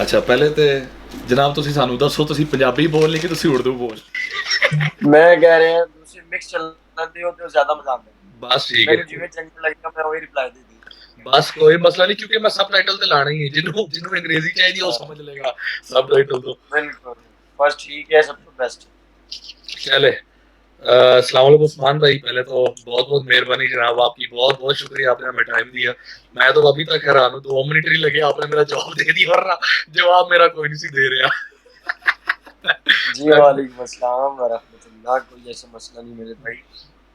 ਅੱਛਾ ਪਹਿਲੇ ਤੇ ਜਨਾਬ ਤੁਸੀਂ ਸਾਨੂੰ ਦੱਸੋ ਤੁਸੀਂ ਪੰਜਾਬੀ ਬੋਲਨੀ ਕਿ ਤੁਸੀਂ ਉਰਦੂ ਬੋਲ। ਮੈਂ ਕਹਿ ਰਿਹਾ ਤੁਸੀਂ ਮਿਕਸ ਚੱਲਦੇ ਹੋ ਤੇ ਜ਼ਿਆਦਾ ਮਜ਼ਾ ਆਉਂਦਾ। ਬਸ ਠੀਕ ਮੈਨੂੰ ਹੈ। ਜਿਵੇਂ ਚੰਗਾ ਲੱਗਦਾ ਮੈਂ ਉਹੀ ਰਿਪलाई ਦੇ दी। ਬਸ ਕੋਈ ਮਸਲਾ ਨਹੀਂ क्योंकि मैं सबटाइटल ਤੇ ਲਾਣਾ ਹੀ ਹੈ ਜਿਹਨੂੰ ਜਿਹਨੂੰ ਅੰਗਰੇਜ਼ੀ ਚਾਹੀਦੀ ਉਹ ਸਮਝ ਲੇਗਾ सबटाइटल तो। बिल्कुल बस ठीक है, सब तो बेस्ट। चले अस्सलाम वालेकुम उस्मान भाई, पहले तो बहुत बहुत मेहरबानी जनाब आपकी, बहुत बहुत शुक्रिया आपने हमें टाइम दिया। मैं तो अभी तक हैरान हूँ 2 मिनट ही लगे आपने मेरा जवाब दे दिया वरना जवाब मेरा कोई नहीं सी दे रहा। जी मैं वालेकुम अस्सलाम व रहमतुल्लाह, कोई ऐसा मसला नहीं मेरे भाई।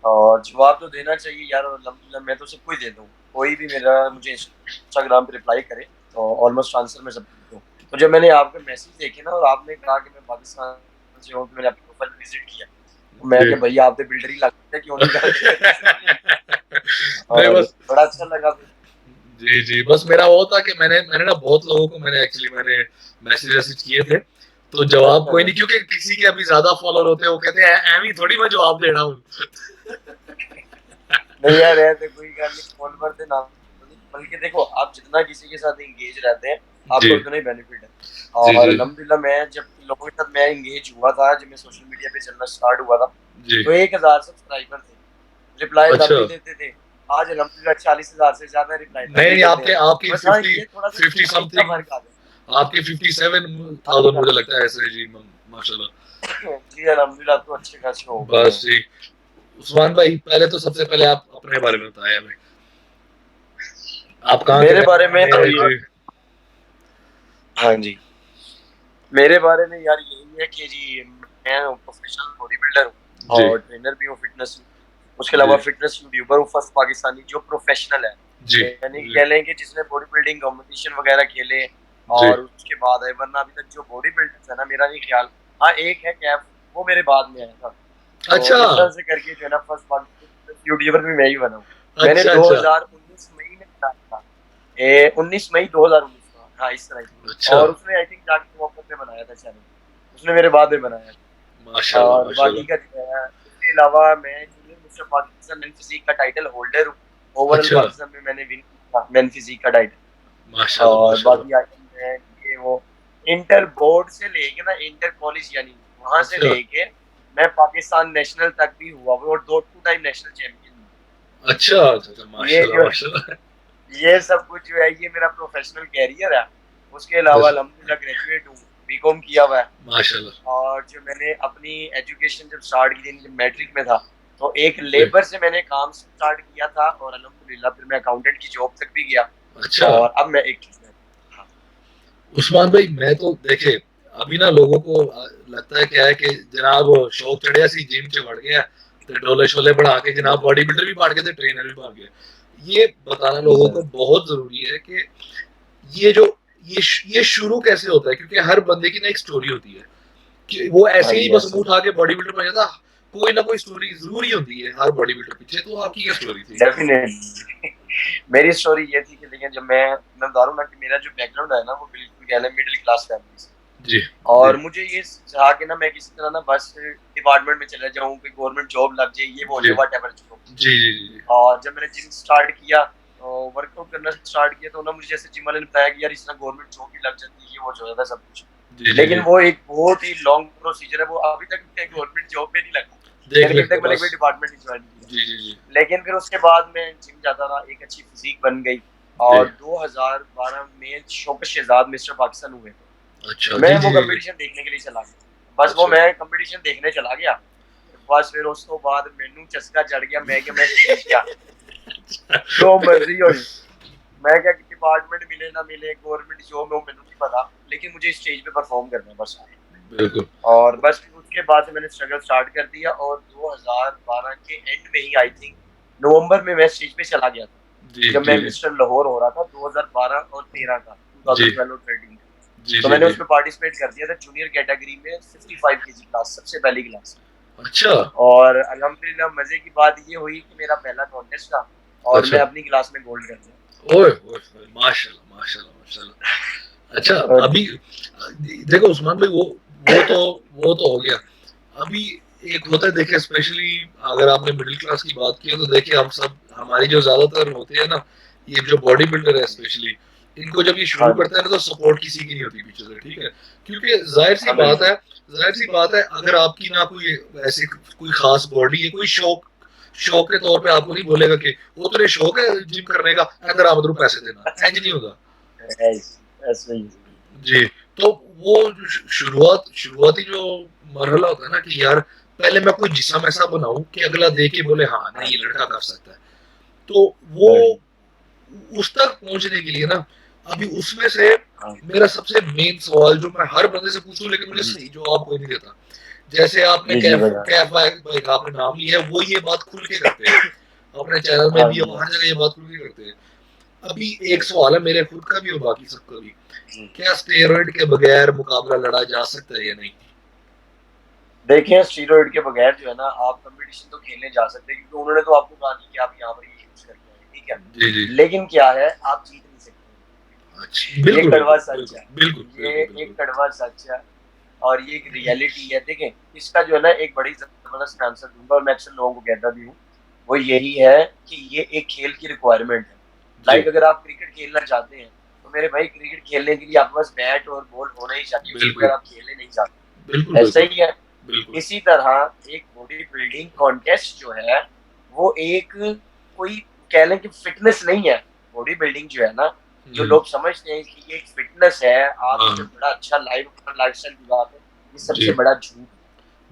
और जवाब तो देना चाहिए यार, और अल्हम्दुलिल्लाह मैं तो सबको ही देता हूँ। कोई भी मेरा मुझे इंस्टाग्राम पे रिप्लाई करे तो ऑलमोस्ट आंसर मैं सबको देता हूँ। तो जब मैंने आपके मैसेज देखे ना और आपने कहा कि मैं पाकिस्तान से हूँ, तो मैंने आपकी प्रोफाइल विजिट किया। तो मैं जी कि भैया आप तो बिल्डर ही लगते हैं, क्यों नहीं गल करते इस बारे में। नहीं और बस बड़ा अच्छा लगा फिर। जी जी बस मेरा वो था कि मैंने मैंने ना बहुत लोगों को मैंने मैसेज वैसेज किए थे तो जवाब अच्छा कोई अच्छा। नहीं क्योंकि किसी के अभी ज्यादा फॉलोअर होते हैं वो कहते हैं एवी थोड़ी मैं जवाब देना हूँ। नहीं यार ऐसे कोई गल नहीं, फॉलोवर दे नाम नहीं, बल्कि देखो आप जितना किसी के साथ एंगेज रहते हैं जी आपको उतना ही बेनिफिट है। जी और जी अल्हम्दुलिल्लाह मैं जब लोगों के साथ मैं एंगेज हुआ था, जब मैं सोशल मीडिया पे चलना स्टार्ट हुआ था, जी तो 1,000 सब्सक्राइबर थे। रिप्लाई तब अच्छा भी देते थे। आज अल्हम्दुलिल्लाह 40,000 से ज्यादा रिप्लाई तब नहीं भी नहीं देते आपके हैं। आपकी बस हाँ, फिफ्टी ये थोड़ा सा फिफ्टी टाइम का समथिंग फर्क आ गया। आपके 57,000 अच्छा। मुझे लगता है ऐसे जी माशाल्लाह। जी अल्हम्दुलिल्लाह, तो अच्छे खासे हो गए बस हैं। जी उस्मान भाई पहले तो सबसे पहले आप अपने बारे में बताएं हमें, आप कहाँ के मेरे रहने बारे में वाले तो हैं जी। हाँ जी, मेरे बारे में यार यही है कि जी मैं प्रोफेशनल बॉडी बिल्डर हूँ जी और ट्रेनर भी हूँ फिटनेस। उसके अलावा जी फिटनेस यूट्यूबर हूँ, फर्स्ट पाकिस्तानी जो प्रोफेशनल है। जी यानी कि जी कह लें कि जिसने बॉडी बिल्डिंग कंपटीशन वगैरह खेले जी और उसके बाद है, वरना अभी तक जो बॉडी बिल्डर्स है ना, मेरा नहीं ख्याल। हाँ एक है कैफ, वो मेरे बाद में आया था। तो अच्छा इस तरह से करके जो है ना फर्स्ट पाकिस्तानी यूट्यूबर भी मैं ही बना हूँ। मैंने अच्छा अच्छा 2019 मई में बनाया था। 19 मई 2019 में, हाँ इस तरह ही। अच्छा और उसने आई थिंक जाके वॉकर पे बनाया था चैनल, उसने मेरे बाद में बनाया था। माशाल्लाह और बाकी माशाल्लाह का जो है उसके अलावा मैं junior mister Pakistan men physique का टाइटल होल्डर हूँ। ओवरऑल अच्छा पाकिस्तान में मैंने विन किया मेन फिजिक का टाइटल। माशाल्लाह और माशाल्लाह बाकी आइटम है कि वो इंटर बोर्ड से लेके ना इंटर कॉलेज, यानी वहां से अच्छा लेके मैं पाकिस्तान नेशनल तक भी हुआ हूँ और 2 टाइम नेशनल चैंपियन हूँ। अच्छा अच्छा ये माशाल्लाह जो माशाल्लाह ये सब कुछ जो है ये मेरा प्रोफेशनल कैरियर है। उसके अलावा बस अल्हम्दुलिल्लाह ग्रेजुएट हूँ, बीकॉम किया हुआ है। माशाल्लाह और जो मैंने अपनी एजुकेशन जब स्टार्ट की थी, जब मैट्रिक में था, तो एक जी लेबर से मैंने काम स्टार्ट किया था और अल्हम्दुलिल्लाह फिर मैं अकाउंटेंट की जॉब तक भी गया। अच्छा और अब मैं एक टीचर हूँ। हाँ। उस्मान भाई मैं तो देखे अभी ना लोगों को लगता है क्या है कि जनाब शौक चढ़िया सी जिम च बढ़ गया ते डोले शोले बढ़ा के जनाब बॉडी बिल्डर भी बढ़ गए थे ट्रेनर भी बढ़ गए। ये बताना लोगों को बहुत जरूरी है कि ये जो ये शुरू कैसे होता है क्योंकि हर बंदे की ना एक स्टोरी होती है कि वो हाँ ऐसे ही जी बस ऐसे मुंह उठा के बॉडी बिल्डर बन जाता। कोई ना कोई स्टोरी जरूरी होती है हर बॉडी बिल्डर पीछे, तो आपकी क्या स्टोरी थी। डेफिनेटली। मेरी स्टोरी ये थी कि देखिए, जब मैं बता रहा हूँ ना कि मेरा जो बैकग्राउंड है ना वो बिल्कुल कह लें मिडिल क्लास फैमिली से। जी जी और मुझे ये चाहा कि ना मैं किसी तरह ना बस डिपार्टमेंट में चला जाऊँ, कोई गवर्नमेंट जॉब लग जाए, ये वो हो जी जाए, वट एवर जो। जी जी जी और जब मैंने जिम स्टार्ट किया, वर्कआउट करना स्टार्ट किया, तो ना मुझे जैसे जिम वाले ने बताया कि यार इसमें गवर्नमेंट जॉब भी लग जाती है, ये वो जो है सब कुछ। जी जी लेकिन जी वो एक बहुत ही लॉन्ग प्रोसीजर है, वो अभी तक मैं गवर्नमेंट जॉब पे नहीं लगा। देख यानी कि अभी लेंगे तक मैंने बस कोई डिपार्टमेंट नहीं ज्वाइन किया। जी जी जी लेकिन फिर उसके बाद मैं जिम जाता रहा, एक अच्छी फिजिक बन गई। जी और 2012 में शौकत शहजाद मिस्टर पाकिस्तान हुए। अच्छा मैं जी वो जी जी कंपटीशन देखने के लिए चला गया, बस वो अच्छा मैं कंपटीशन देखने चला गया। बस फिर उस तो बाद मैनू चस्का चढ़ गया, मैं क्या मैं स्टेज पे आ गया। जो मर्जी हो, मैं क्या डिपार्टमेंट मिले ना मिले, गवर्नमेंट जॉब में, मैनू नहीं पता, लेकिन मुझे स्टेज पे परफॉर्म करना है बस। बिल्कुल और बस फिर उसके बाद से मैंने स्ट्रगल स्टार्ट कर दिया और 2012 के एंड में ही आई थिंक नवंबर में मैं स्टेज पे चला गया था। जी जब जी मैं मिस्टर लाहौर हो रहा था 2012 और 13 का, जी 2012 और 13 का। जी तो जी मैंने जी उसमें पार्टिसिपेट कर दिया था जूनियर कैटेगरी में, 55 केजी क्लास, सबसे पहली क्लास। अच्छा और अल्हम्दुलिल्लाह मजे की बात ये हुई कि मेरा पहला कॉन्टेस्ट था और अच्छा मैं अपनी क्लास में गोल्ड कर गया। ओए ओए माशाल्लाह माशाल्लाह माशाल्लाह। अच्छा और अभी जी। देखो उस्मान भाई वो तो हो गया। अभी एक होता है देखिए स्पेशली अगर आपने मिडिल क्लास की बात की है तो देखिए हम सब हमारी जो ज्यादातर होते हैं ना ये जो बॉडी बिल्डर है स्पेशली इनको जब ये हाँ शुरू जी, करते हैं ना तो सपोर्ट किसी की नहीं होती पीछे से, ठीक है, क्योंकि जाहिर सी हाँ बात बिल्कुल। है, जाहिर सी बात है, अगर आपकी ना कोई ऐसी कोई खास बॉडी है, कोई शौक शौक के तौर पे आपको नहीं बोलेगा कि वो तेरे शौक है जिम करने का, इधर आ मधुर पैसे देना, इंज नहीं होगा। ऐसे ऐसे ही है। जी, तो वो शुरुआती जो मरहला होता है ना कि यार पहले मैं कोई जिस्म ऐसा बनाऊं कि अगला देख के बोले हाँ नहीं ये लड़का कर सकता है, तो वो राइट, उस तक पहुंचने के लिए ना, अभी उसमें से हाँ, मेरा सबसे मेन सवाल जो मैं हर बंदे से पूछूं लेकिन मुझे जी, सही जवाब कोई नहीं देता, जैसे आपने जी, जी कैफ भैया। कैफ भाई का आपने नाम लिया है, वो ये बात खुल के करते हैं, अपने चैनल में हाँ भी जी, और हर जगह ये बात खुल के करते हैं। अभी एक सवाल है मेरे खुद का भी और बाकी सबका भी, जी। क्या स्टेरॉइड के बगैर मुकाबला लड़ा जा सकता है या नहीं? देखिए स्टीरॉइड के बगैर जो है ना आप कंपटीशन तो खेलने जा सकते हैं क्योंकि उन्होंने तो आपको कहा नहीं कि आप यहाँ पर ये यूज करके आए, ठीक है। जी जी। लेकिन क्या है आप जीत नहीं सकते। अच्छा, ये बिल्कुल कड़वा बिल्कुल सच बिल्कुल है। बिल्कुल ये बिल्कुल एक बिल्कुल। कड़वा सच है और ये एक रियलिटी है। देखें इसका जो है ना एक बड़ी जबरदस्त आंसर दूंगा और मैं अक्सर लोगों को कहता भी हूँ। वो यही है कि ये एक खेल की रिक्वायरमेंट है। जी, लाइक अगर आप क्रिकेट खेलना चाहते हैं तो मेरे भाई क्रिकेट खेलने के लिए आपके पास बैट और बॉल होना ही चाहिए उसके बिल्कुल बगैर आप खेलने नहीं बिल्कुल जाते। ऐसा बिल्कुल ही है। बिल्कुल। इसी तरह एक बॉडी बिल्डिंग कॉन्टेस्ट जो है वो एक कोई कह लें कि फिटनेस नहीं है। बॉडी बिल्डिंग जो है ना जो हम्म, लोग समझते हैं कि ये एक फिटनेस है आप इसमें हाँ, बड़ा अच्छा लाइफस्टाइल गुजारते हैं ये सबसे जी बड़ा झूठ है।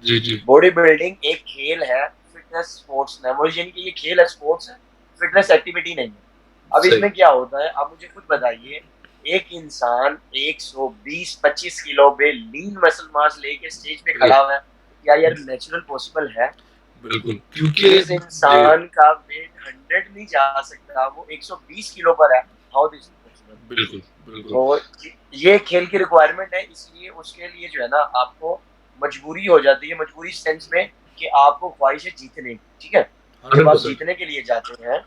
जी जी। बॉडी बिल्डिंग एक खेल है फिटनेस स्पोर्ट्स है वो यानी कि ये खेल है स्पोर्ट्स है फिटनेस एक्टिविटी नहीं है। अब सही। इसमें क्या होता है आप मुझे खुद बताइए। एक इंसान 120-25 किलो पे लीन मसल मास लेके स्टेज पे बिल- खड़ा हुआ है क्या यार नेचुरल पॉसिबल है। बिल्कुल क्योंकि जिस जी, इंसान का वेट 100 नहीं जा सकता वो 120 किलो पर है हाउ दिस पॉसिबल। बिल्कुल बिल्कुल। तो ये खेल की रिक्वायरमेंट है इसलिए उसके लिए जो है ना आपको मजबूरी हो जाती है मजबूरी सेंस में कि आपको ख्वाहिश है जीतने की, ठीक है। जब हंड्रेड आप परसेंट जीतने के लिए जाते हैं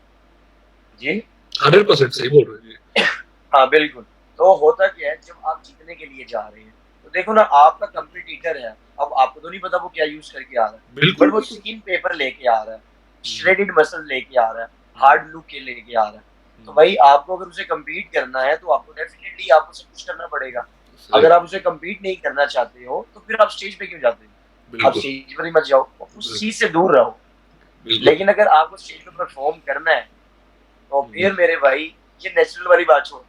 जी 100% सही बोल रहे हैं हाँ बिल्कुल। तो होता क्या है जब आप जीतने के लिए जा रहे हैं तो देखो ना आपका कंपटीटर है। अब आपको तो नहीं पता वो क्या यूज करके आ रहा है जी, बिल्कुल बट वो बिल्कुल। स्किन पेपर लेके आ रहा है हम्म, श्रेडेड मसल लेके आ रहा है हम्म, हार्ड लुक के लेके आ रहा है। तो हम्म, भाई आपको अगर उसे कम्पीट करना है तो आपको डेफिनेटली आपको सब कुछ करना पड़ेगा। सही। अगर आप उसे कम्पीट नहीं करना चाहते हो तो फिर आप स्टेज पे क्यों जाते हो। आप बिल्कुल स्टेज पर ही मत जाओ उस बिल्कुल चीज से दूर रहो। बिल्कुल। लेकिन अगर आपको स्टेज पे परफॉर्म करना है तो हम्म। फिर मेरे भाई ये नेचुरल वाली बात छोड़।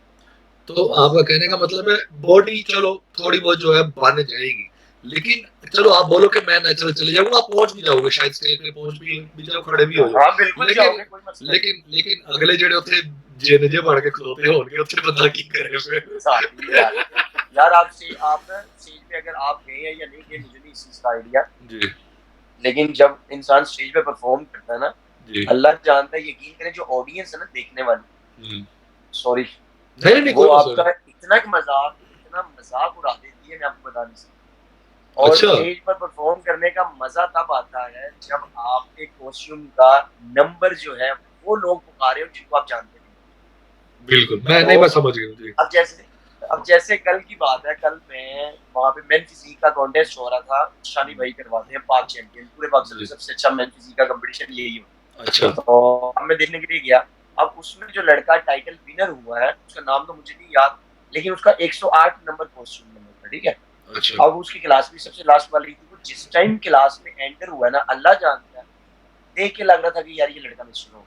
तो आपका कहने का मतलब है बॉडी चलो थोड़ी बहुत जो है बन जाएगी, लेकिन चलो आप बोलो कि मैं नेचुरल चले जाऊंगा, आप पहुंच भी जाओगे शायद स्टेज पे पहुंच भी जाओ, खड़े भी हो जाओ, हाँ बिल्कुल लेकिन जाओगे कोई मसला नहीं। लेकिन अगले जेड़े उथे जिन जे बढ़ के खलोते होंगे उथे बंदा की करे एग्जैक्टली यार। फिर। यार आप ना स्टेज पे अगर आप गए हैं या नहीं गए मुझे नहीं इस चीज का आइडिया। जी लेकिन जब इंसान स्टेज पे परफॉर्म करता है ना जी। अल्लाह जानता है यकीन करें जो ऑडियंस है ना देखने वाली हम्म, सॉरी नहीं नहीं वो कोई मसला आपका नहीं। इतना मजाक उड़ा देती है मैं आपको बता नहीं सकता। और अच्छा, स्टेज पर परफॉर्म करने का मजा तब आता है जब आपके कॉस्ट्यूम का नंबर जो है वो लोग पुकारे हो जिनको आप जानते नहीं। बिल्कुल मैं तो नहीं, मैं समझ गया जी। अब जैसे अब जैसे कल की बात है कल मैं वहां पे मेन फिजिक का कॉन्टेस्ट हो रहा था शानी भाई करवाते हैं पाक चैंपियन पूरे पाकिस्तान में जी, सबसे अच्छा मेन फिजिक का कंपटीशन यही अच्छा, होता है। तो अब मैं देखने के लिए गया। अब उसमें जो लड़का टाइटल विनर हुआ है उसका नाम तो मुझे नहीं याद लेकिन उसका 108 नंबर कॉस्ट्यूम नंबर था, ठीक है। अच्छा, अब उसकी क्लास भी सबसे लास्ट वाली थी वो जिस टाइम क्लास में एंटर हुआ है ना अल्लाह जानता है देख के लग रहा था कि यार ये लड़का मिस होगा।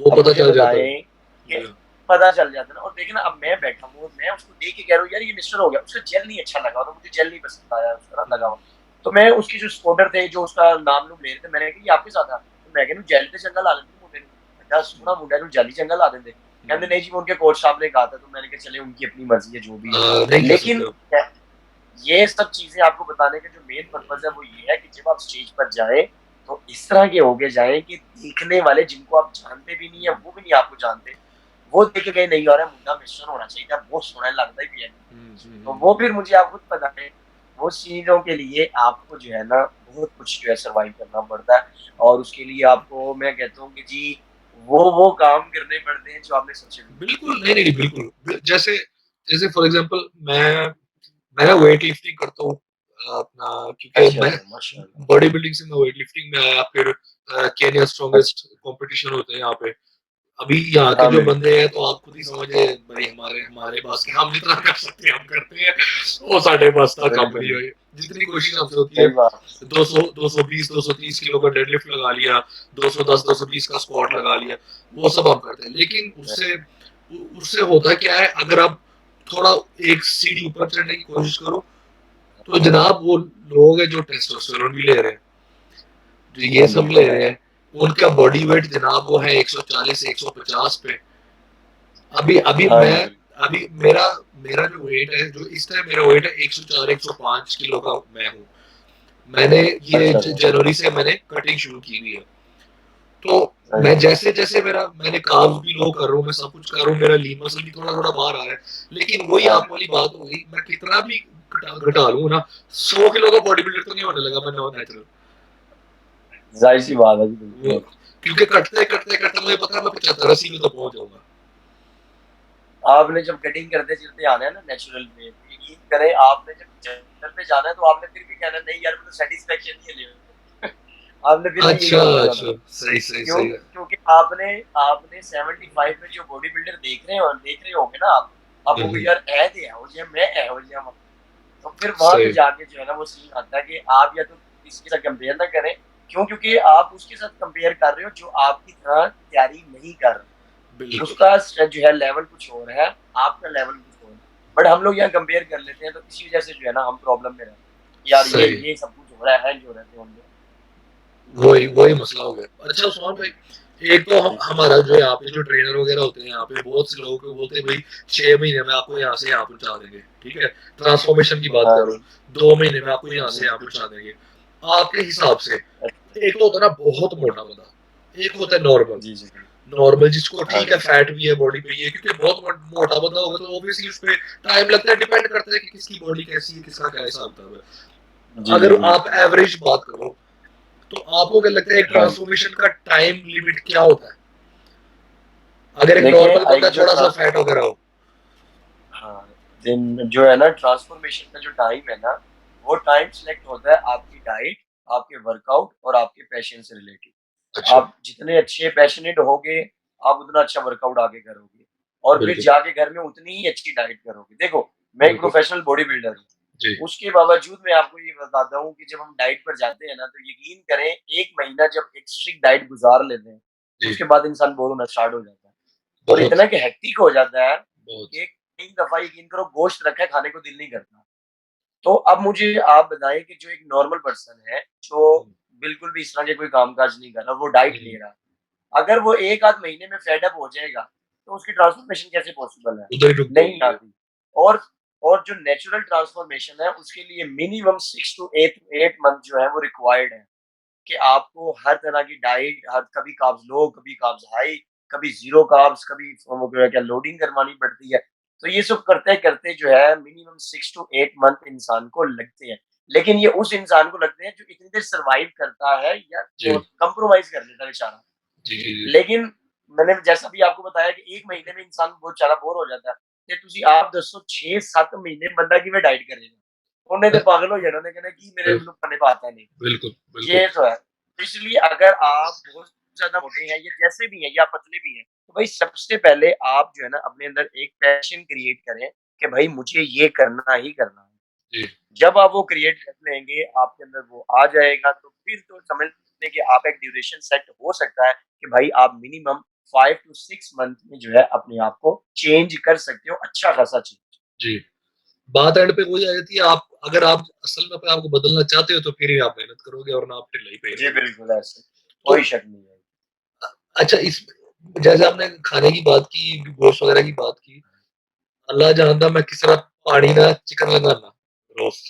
वो अब पता मुझे चल जाता है। बताएं कि पता चल जाता है ना और देखना अब मैं बैठा हूँ मैं उसको देख के कह रहा हूँ यार ये मिस्टर हो गया उसका जेल नहीं अच्छा लगा तो मुझे जेल नहीं पसंद आया उसका ना लगा हुआ। तो मैं उसकी जो स्पॉटर थे जो उसका नाम लूम ले रहे थे मैंने कहा ये आपके साथ है तो मैं कहूँ जेल पे चंगा ला लेंगे मुंडे बड़ा सोना मुंडा जाली चंगा ला देंगे कहते नहीं जी वो उनके कोच साहब ने कहा था तो मैंने कहा चले उनकी अपनी मर्जी है जो भी है। नहीं कह सकते लेकिन आप। ये सब चीजें आपको बताने का जो मेन पर्पज है वो ये है कि जब आप स्टेज पर जाएं तो इस तरह के होके जाएं कि देखने वाले जिनको आप जानते भी नहीं है वो भी नहीं आपको जानते वो देख के कहीं नहीं आ रहा है मुंडा मिश्रण होना चाहिए था बहुत सोना लगता है भी है। तो वो फिर मुझे आप खुद पता है वो चीजों के लिए आपको जो है ना बहुत कुछ जो है सर्वाइव करना पड़ता है। और उसके लिए आपको मैं कहता हूँ कि जी वो काम करने पड़ते हैं जो आपने सोचे भी नहीं। बिल्कुल नहीं नहीं बिल्कुल, जैसे जैसे फॉर एग्जांपल मैं वेट लिफ्टिंग करता हूँ अपना, क्योंकि अच्छा मैं अच्छा माशाल्लाह। बॉडी बिल्डिंग से मैं वेट लिफ्टिंग में आया, फिर केनिया अच्छा स्ट्रॉन्गेस्ट कंपटीशन होते हैं यहाँ पे, अभी यहाँ के हाँ जो बिल्कुल बंदे हैं तो आप खुद ही समझे भाई, हमारे हमारे पास के हम जितना कर सकते हैं हम करते हैं, वो साढ़े पास तक कम नहीं बिल्कुल हुई। जितनी कोशिश हमसे होती है, सही बात 200 220 230 किलो का डेडलिफ्ट लगा लिया, 210 220 का स्क्वाट लगा लिया, वो सब हम करते हैं। लेकिन उससे उससे होता क्या है, अगर आप थोड़ा एक सीढ़ी ऊपर चढ़ने की कोशिश करो, तो जनाब वो लोग हैं जो टेस्टोस्टेरोन भी ले रहे हैं, जो ये हाँ सब ले रहे हैं, उनका बॉडी वेट जनाब वो है 140 से 150 पे। अभी अभी हाँ मैं जी अभी मेरा मेरा जो वेट है, जो इस टाइम मेरा वेट है 104 105 किलो का मैं हूँ। मैंने ये अच्छा अच्छा जनवरी से मैंने कटिंग शुरू की हुई है। तो सही मैं है जैसे जैसे मैंने कार्ब्स भी लो कर रहा हूँ, मैं सब कुछ कर रहा हूँ, मेरा लीन मसल भी थोड़ा थोड़ा बाहर आ रहा है। लेकिन वही हाँ आप वाली बात हो गई, मैं कितना भी घटा लूँ ना, 100 किलो का बॉडी बिल्डर तो नहीं होने लगा मैं नॉन नेचुरल। जाहिर सी बात है जी वो बिल्कुल क्योंकि कटते कटते कटते मुझे पता है मैं 75 80 में तो पहुंच जाऊंगा। आपने जब कटिंग करते चलते आना है ना नेचुरल में तो यकीन करें आपने जब जंगल पे जाना है तो आपने फिर भी कहना नहीं यार मुझे सेटिस्फेक्शन नहीं है ले आपने फिर भी यही अच्छा बोलते रहना अच्छा, सही सही क्यों सही है। क्योंकि आपने आपने 75 में जो बॉडी बिल्डर देख रहे होंगे ना आप वो हम्म, यार ऐ दे हो जिहा मैं ऐ हो जिहा तो फिर वहां पे सही। जाके जो है ना वो सीन आता है कि आप या तो किसी के साथ कंपेयर ना करें क्यों क्योंकि आप उसके साथ कंपेयर कर रहे हो जो आपकी तरह तैयारी नहीं कर रहा बिल्कुल। उसका जो है लेवल कुछ और है आपका लेवल कुछ और है बट हम लोग यहाँ कंपेयर कर लेते हैं तो इसी वजह से जो है ना हम प्रॉब्लम में रहते हैं यार सही। ये सब कुछ हो रहा है जो रहते होंगे वही वही मसला हो गया। अच्छा उस्मान भाई, एक तो जी हमारा जो यहाँ पे जो ट्रेनर वगैरह होते हैं, यहाँ पे बहुत से लोगों को बोलते हैं भाई 6 महीने में आपको यहाँ से यहाँ पहुंचा देंगे, ठीक है, ट्रांसफॉर्मेशन की बात हाँ करो, 2 महीने में आपको यहाँ से यहाँ पहुंचा देंगे। आपके हिसाब से एक तो होता है ना बहुत मोटा बंदा, एक होता है नॉर्मल। जी जी नॉर्मल जिसको हाँ ठीक है फैट भी है बॉडी पे, ये क्योंकि बहुत मोटा बंदा होगा तो ऑब्वियसली उस पर टाइम लगता है, डिपेंड करता है कि किसकी बॉडी कैसी है, किसका क्या हिसाब किताब जी है। जी अगर जी आप एवरेज बात करो, तो आपको क्या लगता है हाँ ट्रांसफॉर्मेशन का टाइम लिमिट क्या होता है, अगर एक देखिए नॉर्मल एक बंदा जो थोड़ा सा फैट वगैरह हो? हाँ दिन जो है ना ट्रांसफॉर्मेशन का जो टाइम है ना वो टाइम सिलेक्ट होता है आपकी डाइट आपके वर्कआउट और आपके पैशन से रिलेटेड अच्छा। आप जितने अच्छे पैशनेट होगे आप उतना अच्छा वर्कआउट आगे करोगे और फिर बिल्कुल जाके घर में उतनी ही अच्छी डाइट करोगे देखो मैं एक बिल्कुल। प्रोफेशनल बॉडी बिल्डर हूँ जी उसके बावजूद मैं आपको ये बताता हूँ कि जब हम डाइट पर जाते हैं ना तो यकीन करें एक महीना जब एक स्ट्रिक्ट डाइट गुजार लेते हैं जी। उसके बाद इंसान बोर होना स्टार्ट हो जाता है और बहुत इतना कि हेक्टिक हो जाता है बहुत। कि 3 दफा यकीन करो गोश्त रखा है खाने को दिल नहीं करता तो अब मुझे आप बताएं कि जो एक नॉर्मल पर्सन है जो बिल्कुल भी इस तरह के कोई कामकाज नहीं कर रहा वो डाइट ले रहा है अगर वो एक आध महीने में फेड अप हो जाएगा तो उसकी ट्रांसफॉर्मेशन कैसे पॉसिबल है उधर ही रुक नहीं जाएगी। आती और और जो नेचुरल ट्रांसफॉर्मेशन है उसके लिए मिनिमम 6 to 8 मंथ जो है वो रिक्वायर्ड है कि आपको हर तरह की डाइट हर कभी कार्ब्स लो कभी कार्ब्स हाई कभी जीरो कार्ब्स कभी वो क्या लोडिंग करवानी पड़ती है तो ये सब करते करते जो है मिनिमम 6 to 8 मंथ इंसान को लगते हैं लेकिन ये उस इंसान को लगते हैं जो इतनी देर सरवाइव करता है या जी कंप्रोमाइज कर लेता है बेचारा जी जी जी। लेकिन मैंने जैसा भी आपको बताया कि एक महीने में इंसान बहुत ज्यादा बोर हो जाता है ਤੇ ਤੁਸੀਂ ਆਪ ਦੱਸੋ 6-7 ਮਹੀਨੇ ਬੰਦਾ ਕਿਵੇਂ ਡਾਈਟ ਕਰੇਗਾ ਉਹਨੇ ਤੇ ਪਾਗਲ ਹੋ ਜਾਣਾ ਉਹਨੇ कहना कि मेरे बिल- ਮੈਨੂੰ खाने पाता नहीं बिल्कुल बिल्कुल। ये तो है तो इसलिए अगर आप बहुत ज्यादा मोटे हैं या जैसे भी हैं या पतले भी हैं तो भाई सबसे पहले आप जो है ना अपने अंदर एक पैशन क्रिएट करें कि भाई मुझे ये करना ही करना है जी जब आप वो क्रिएट कर लेंगे आपके अंदर वो आ जाएगा तो फिर तो समझ लें कि आप एक ड्यूरेशन सेट हो सकता है कि भाई आप मिनिमम 5 to 6 मंथ में जो है अपने आप को चेंज कर सकते हो अच्छा खासा चेंज जी। बात एंड पे वही आ जाती है, आप अगर आप असल में अपने आप को बदलना चाहते हो तो फिर ही आप मेहनत करोगे, और ना आप ढिलाई पे ही जी रहोगे। बिल्कुल ऐसे तो कोई शक नहीं है अच्छा, इस जैसे आपने खाने की बात की, गोश्त वगैरह की बात की, अल्लाह जानता मैं किस तरह पानी ना चिकन लगाना रोज।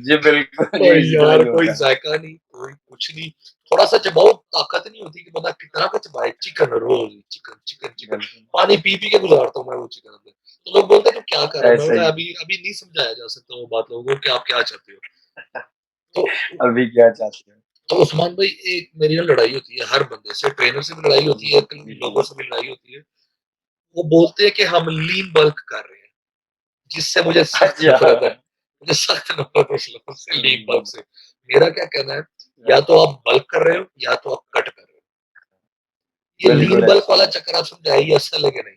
जी बिल्कुल कोई ये इसी तरह यार ही कोई होता है जायका नहीं, कोई कुछ नहीं। थोड़ा सा चबाओ, ताकत नहीं होती कि बंदा कितना का चबाए, चिकन रोज, चिकन चिकन चिकन। बिल्कुल पानी पी पी के गुजारता हूँ मैं वो चिकन अंदर। तो लोग बोलते हैं तुम क्या कर रहे हो, मैं ऐसे बोला ही अभी अभी नहीं समझाया जा सकता वो बात लोगों को कि आप क्या चाहते हो। तो अभी क्या चाहते हैं तो उस्मान भाई, एक मेरी ना लड़ाई होती है हर बंदे से, ट्रेनर से भी लड़ाई होती है, कई जी लोगों से भी लड़ाई होती है। वो बोलते हैं कि हम लीन बल्क कर रहे हैं, जिससे मुझे सख्त अच्छा नफरत है। मुझे सख्त नफरत है उस लफ्ज से, लीन बल्क हम्म, से। मेरा क्या कहना है, या तो आप बल्क कर रहे हो या तो आप कट कर रहे हो। ये लीन बिल्कुल बल्क ऐसा वाला है। चक्कर आप समझाइए, ये असल है कि नहीं?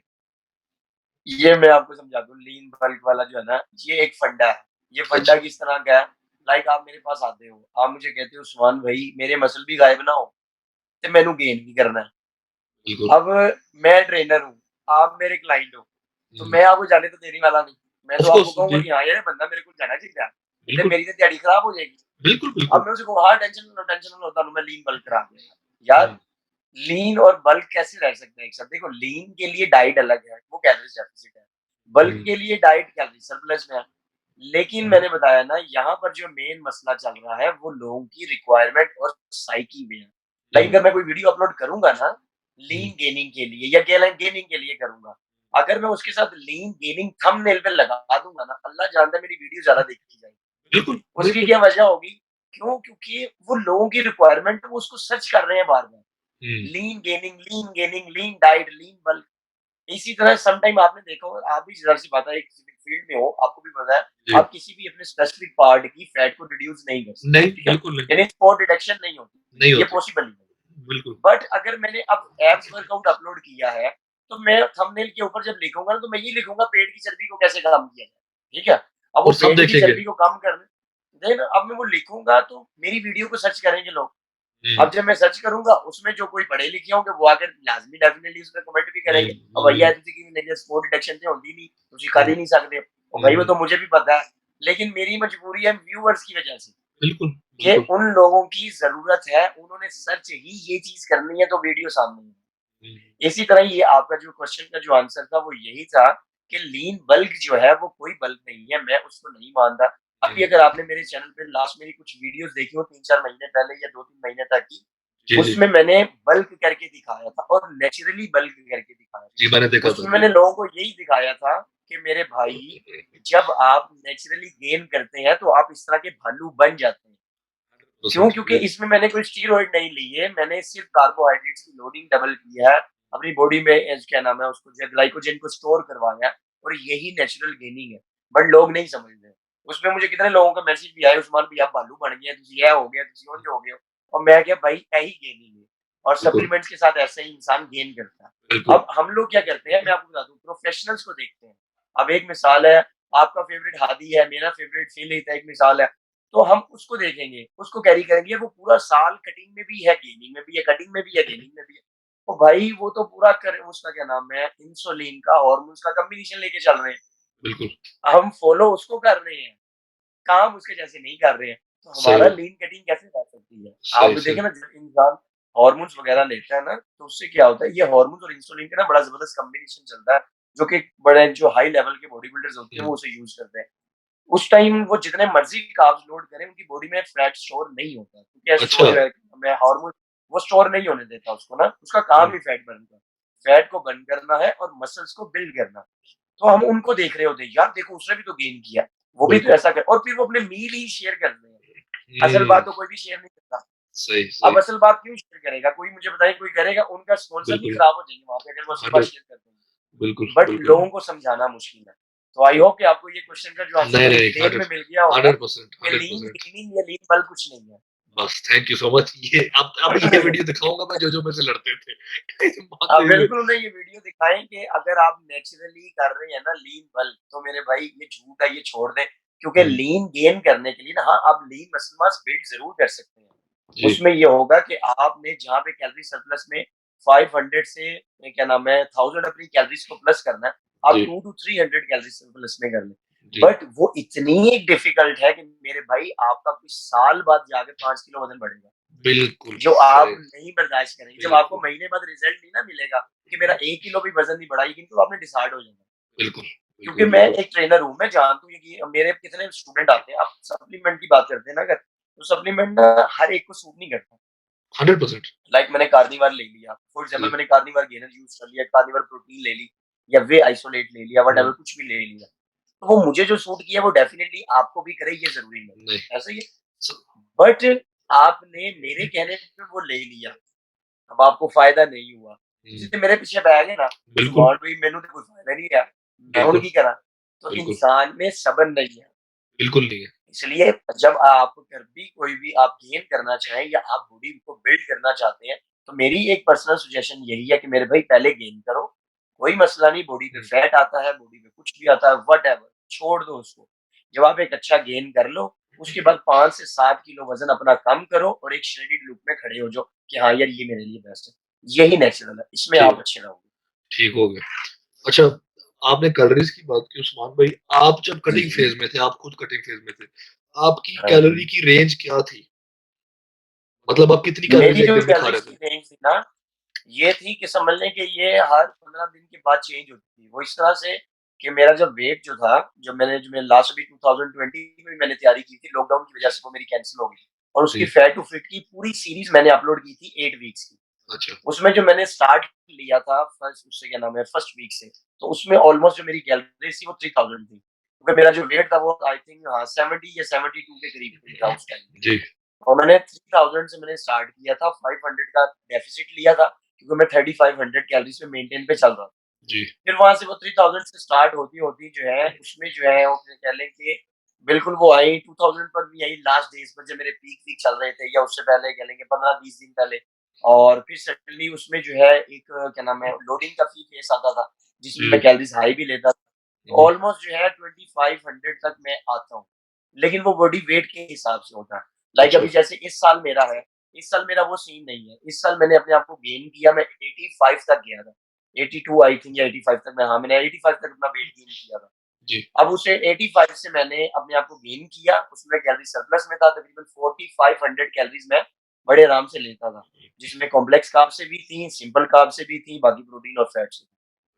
ये मैं आपको समझाता हूँ, लीन बल्क वाला जो है ना, ये एक फंडा है। ये फंडा अच्छा, किस तरह का है, लाइक आप मेरे पास आते हो, आप मुझे कहते हो उस्मान भाई मेरे मसल भी गायब ना हो, ते मैनू गेन भी करना है। बिल्कुल। अब मैं ट्रेनर हूँ, आप मेरे क्लाइंट हो, तो हुँ, मैं आपको जाने तो देने वाला नहीं। मैं ऑफ़ तो आपको कोर्स कहूँगा जी, कि हाँ यार, ये बंदा मेरे को जाना चाहिए, नहीं तो बिल्कुल, मेरी तो दिहाड़ी खराब हो जाएगी। बिल्कुल, अब बिल्कुल। मैं उसे कहूँ हाँ टेंशन लो, तुहानू मैं लीन बल्क करा दूँगा। यार हुँ, लीन और बल्क कैसे रह सकते हैं एक साथ? देखो, लीन के लिए डाइट अलग है, वो कैलोरीज डेफिसिट है। बल्क हुँ, के लिए डाइट कैलोरी सरप्लस में है। लेकिन हुँ, मैंने बताया ना, यहाँ पर जो मेन मसला चल रहा है वो लोगों की रिक्वायरमेंट और साइकी में है। लाइक हुँ, अगर मैं कोई वीडियो अपलोड करूँगा ना, हुँ, लीन गेनिंग के लिए या गेनिंग के लिए करूँगा। अगर मैं उसके साथ लीन गेनिंग थंबनेल पे लगा दूँगा ना, अल्लाह जानता है मेरी वीडियो ज़्यादा देखी जाएगी। बिल्कुल, उसकी बिल्कुल। क्या वजह होगी? क्यों? क्योंकि वो लोगों की रिक्वायरमेट है, वो उसको सर्च कर रहे हैं बार-बार। हुँ, लीन गेनिंग, लीन डाइट, लीन बल्क। इसी तरह सम टाइम आपने देखा होगा, आप भी ज़ाहिर-सी बात है, एक किसी भी फील्ड में हो, आपको भी पता है, जी। आप किसी भी अपने स्पेसिफिक पार्ट की फैट को रिड्यूस नहीं कर सकते, नहीं, ठीक है? बिल्कुल नहीं, यानी स्पॉट डिडक्शन नहीं होती, नहीं ये होती। पॉसिबल नहीं है। बिल्कुल। बट अगर मैंने अब एब्स वर्कआउट अपलोड किया है, तो मैं थंबनेल के ऊपर जब लिखूँगा ना, तो मैं ये लिखूँगा पेट की चर्बी को कैसे कम किया जाए, ठीक है? अब वो और सब पेट की देखेंगे। चर्बी को कम करने देन अब मैं वो लिखूँगा तो मेरी वीडियो को सर्च करेंगे लोग। हुँ, अब जब मैं सर्च करूँगा, उसमें जो कोई पढ़े लिखे होंगे वो आकर लाज़मी डेफिनिटली उसमें कमेंट भी हुँ, करेंगे, "ओ हुँ, भैया तुसी की नहीं स्पोर्ट डिडक्शन ते होंदी नहीं, तुसी कर हुँ, ही नहीं सकते।" ओ भाई वो हुँ, तो मुझे भी पता है, लेकिन मेरी मजबूरी है व्यूअर्स की वजह से, बिल्कुल, कि बिल्कुल। उन लोगों की ज़रूरत है, उन्होंने सर्च ही ये चीज़ करनी है तो वीडियो सामने है। हुँ, इसी तरह ये आपका जो क्वेश्चन का जो आंसर था वो यही था कि लीन बल्क जो है वो कोई बल्क नहीं है, मैं उसको नहीं मानता। अभी हुँ, अगर आपने मेरे चैनल पे लास्ट मेरी कुछ वीडियोज़ देखी हो 3-4 महीने पहले या 2-3 महीने तक की, जी, जी। उसमें मैंने बल्क करके दिखाया था और नेचुरली बल्क करके दिखाया जी, था। मैंने देखा था, उसमें जी। मैंने लोगों को यही दिखाया था कि मेरे भाई, जब आप नेचुरली गेन करते हैं तो आप इस तरह के भालू बन जाते हैं। क्यों? 100% क्योंकि जी। इसमें मैंने कोई स्टेरॉइड नहीं ली है, मैंने सिर्फ़ कार्बोहाइड्रेट्स की लोडिंग डबल की है, अपनी बॉडी में क्या नाम है उसको, जो ग्लाइकोजन को स्टोर करवाया है और यही नेचुरल गेनिंग है। बट लोग नहीं समझते। उसमें मुझे कितने लोगों का मैसेज भी आया, "उस्मान भई आप भालू बन गए, तुसी ये हो गया, तुसी उंज हो गए हो।" और मैं क्या भाई यही गेनिंग है और बिल्कुल, सप्लीमेंट्स के साथ ऐसे ही इंसान गेन करता है। बिल्कुल। अब हम लोग क्या करते हैं, मैं आपको बता दूँ, प्रोफेशनल्स को देखते हैं। अब एक मिसाल है, आपका फ़ेवरेट हादी है, मेरा फ़ेवरेट फ़िल एक मिसाल है। तो हम उसको देखेंगे, उसको कैरी करेंगे, वो पूरा साल कटिंग में भी है, गेमिंग में भी है, कटिंग में भी है, गेमिंग में भी है। तो भाई वो तो पूरा कर उसका क्या नाम है, इंसुलिन का, हार्मोन्स का कॉम्बिनेशन लेके चल रहे हैं। बिल्कुल, हम फॉलो उसको कर रहे हैं, काम उसके जैसे नहीं कर रहे हैं। तो सही हमारा बात। लीन कटिंग कैसे रह सकती है? आप सही, भी सही। देखें ना, जब इंसान हार्मोन्स वगैरह लेता है ना, तो उससे क्या होता है, ये हार्मोन्स और इंसुलिन का ना बड़ा ज़बरदस्त कॉम्बिनेशन चलता है, जो कि बड़े जो हाई लेवल के बॉडी बिल्डर्स होते हैं, हुँ, वो उसे यूज़ करते हैं। उस टाइम वो जितने मर्ज़ी कार्ब्स लोड करें, उनकी बॉडी में फैट स्टोर नहीं होता, क्योंकि अच्छा। स्टोर जो है मैं हार्मोन वो स्टोर नहीं होने देता उसको ना, उसका काम हुँ, ही फैट बर्न का फैट को बर्न करना है और मसल्स को बिल्ड करना। तो हम उनको देख रहे होते हैं, यार देखो उसने भी तो गेन किया, वो भी तो बिल्कुल। ऐसा कर, और फिर वो अपने मील ही शेयर कर रहे हैं। असल हुँ, बात तो कोई भी शेयर नहीं करता। सही, अब सही। असल बात क्यों शेयर करेगा? कोई मुझे बताइए, कोई करेगा? उनका स्पॉन्सर नहीं बिल्कुल, खराब हो जाएंगे वहाँ पे अगर वो असल बात 100 शेयर कर देंगे। बिल्कुल, बट बिल्कुल। लोगों को समझाना मुश्किल है। तो आई होप कि आपको ये क्वेश्चन का जो आंसर नहीं, था नहीं, डिटेल 100 में मिल गया होगा 100% कि लीन 100% गेनिंग या लीन बल्क कुछ नहीं है। बस थैंक यू सो मच। ये अब ये वीडियो दिखाऊँगा मैं जो-जो मेरे से लड़ते थे। आप मानते हुए। बिल्कुल उन्हें ये वीडियो दिखाएँ कि अगर आप नेचुरली कर रहे हैं ना लीन बल्क, तो मेरे भाई ये झूठ है, ये छोड़ दें। क्योंकि हुँ, लीन गेन करने के लिए ना, हाँ, आप लीन मसल मास बिल्ड ज़रूर कर सकते हैं। जी, उसमें ये होगा कि आपने जहाँ पे कैलोरी सरप्लस में 500 से क्या नाम है 1000 अपनी कैलोरीज़ को प्लस करना है, आप जी, 2 टू 300 कैलोरी सरप्लस में कर लें। जी। बट वो इतनी डिफिकल्ट है कि मेरे भाई आपका कुछ साल बाद जाके 5 किलो वज़न बढ़ेगा। बिल्कुल, जो आप सही, नहीं बर्दाश्त करेंगे। जब आपको बिल्कुल, महीने बाद रिज़ल्ट नहीं ना मिलेगा कि मेरा 1 किलो भी वज़न नहीं बढ़ा, लेकिन तो आपने डिसाइड हो जाना। बिल्कुल, क्योंकि बिल्कुल, मैं बिल्कुल। एक ट्रेनर हूँ, मैं जानता हूँ कि मेरे कितने स्टूडेंट आते हैं। आप सप्लीमेंट की बात करते हैं ना अगर, तो सप्लीमेंट ना हर एक को सूट नहीं करता। 100% लाइक मैंने कार्निवर ले लिया, फॉर एग्ज़ाम्पल जी, मैंने कार्निवर गेनर यूज़ कर लिया, कार्निवर प्रोटीन ले ली या वे आइसोलेट ले लिया, व्हाटएवर हुँ, कुछ भी ले लिया। तो वो मुझे जो सूट किया वो डेफिनिटली आपको भी करे, ये ज़रूरी नहीं। नहीं, ऐसा ही है। स बट आपने मेरे कहने पे वो ले लिया। अब आपको फ़ायदा नहीं हुआ। हुँ, ਤੁਸੀਂ ਤੇ ਮੇਰੇ ਪਿੱਛੇ ਪੈ ਗਏ ਨਾ, बिल्कुल, उस्मान भाई मैनू तो कोई फ़ायदा नहीं है, मैं हुण बिल्कुल, की करा? तो बिल्कुल, इंसान में सब्र नहीं है। बिल्कुल नहीं है। इसलिए जब आप फिर भी कोई भी आप गेन करना चाहें या आप बॉडी को बिल्ड करना चाहते हैं, तो मेरी एक पर्सनल सजेशन यही है कि मेरे भाई पहले गेन करो, कोई मसला नहीं, बॉडी पे फैट आता है, बॉडी पे कुछ भी आता है, व्हाटएवर, छोड़ दो उसको। जब आप एक अच्छा गेन कर लो, उसके बाद 5 से 7 किलो वज़न अपना कम करो और एक श्रेडिड लुक में खड़े हो जाओ कि हाँ यार, ये मेरे लिए बेस्ट है। यही नेचुरल है, इसमें ठीक आप अच्छे रहोगे। ठीक हो गया। अच्छा, आपने कैलोरीज की बात की उस्मान भाई, आप जब जी, कटिंग जी। फेज में थे, आप खुद कटिंग फेज में थे, आपकी हाँ जी। कैलोरी की रेंज क्या थी? मतलब आप कितनी कैलोरीज मेरी एक जो दिन में खा कैलोरीज़ रहे की थे? रेंज थी ना, ये थी कि समझ लें कि ये हर 15 दिन के बाद चेंज होती थी। वो इस तरह से कि मेरा जो वेट जो था, जो मैं लास्ट अभी 2020 में मैंने तैयारी की थी, लॉकडाउन की वजह से वो मेरी कैंसल हो गई। और उसकी जी। फैट टू फिट की पूरी सीरीज़ मैंने अपलोड की थी 8 वीक्स की। अच्छा। उसमें जो मैंने स्टार्ट लिया था फर्स्ट, उससे क्या नाम है, फर्स्ट वीक से, तो उसमें ऑलमोस्ट जो मेरी कैलोरीज़ थी वो 3000 थी। क्योंकि मेरा जो वेट था वो आई थिंक हाँ 70 या 72 के करीब था उस टाइम। जी। और मैंने 3000 से मैंने स्टार्ट किया था, 500 का डेफिसिट लिया था, क्योंकि मैं 3500 कैलोरीज़ पे मेंटेन पे चल रहा था। जी। फिर वहाँ से वो 3000 से स्टार्ट होती-होती जो है, उसमें जो है वो कह लें कि बिल्कुल वो आई 2000 पर भी आई लास्ट डेज़ पर, जब मेरे पीक-वीक चल रहे थे, या उससे पहले कह लेंगे 15-20 दिन पहले। और फिर सडनली उसमें जो है एक क्या नाम है, लोडिंग का फेज़ आता था, जिसमें मैं जी। कैलोरीज़ हाई भी लेता था। हुँ। ऑलमोस्ट जो है 2500 तक मैं आता हूँ। लेकिन वो बॉडी वेट के हिसाब से होता है। लाइक अच्छा। अभी जैसे इस साल मेरा है, इस साल मेरा वो सीन नहीं है। इस साल मैंने अपने आप को गेन किया, मैं 85 तक गया था। 82 आई थिंक या 85 तक मैं, हाँ, मैंने 85 तक अपना वेट गेन किया था। जी। अब उसे 85 से मैंने अपने आप को गेन किया, उसमें कैलोरी सरप्लस में था, तकरीबन 4500 कैलोरीज़ मैं बड़े आराम से लेता था। जिसमें कॉम्प्लेक्स कार्ब से भी थी, सिंपल कार्ब से भी थी, बाकी प्रोटीन और फैट से।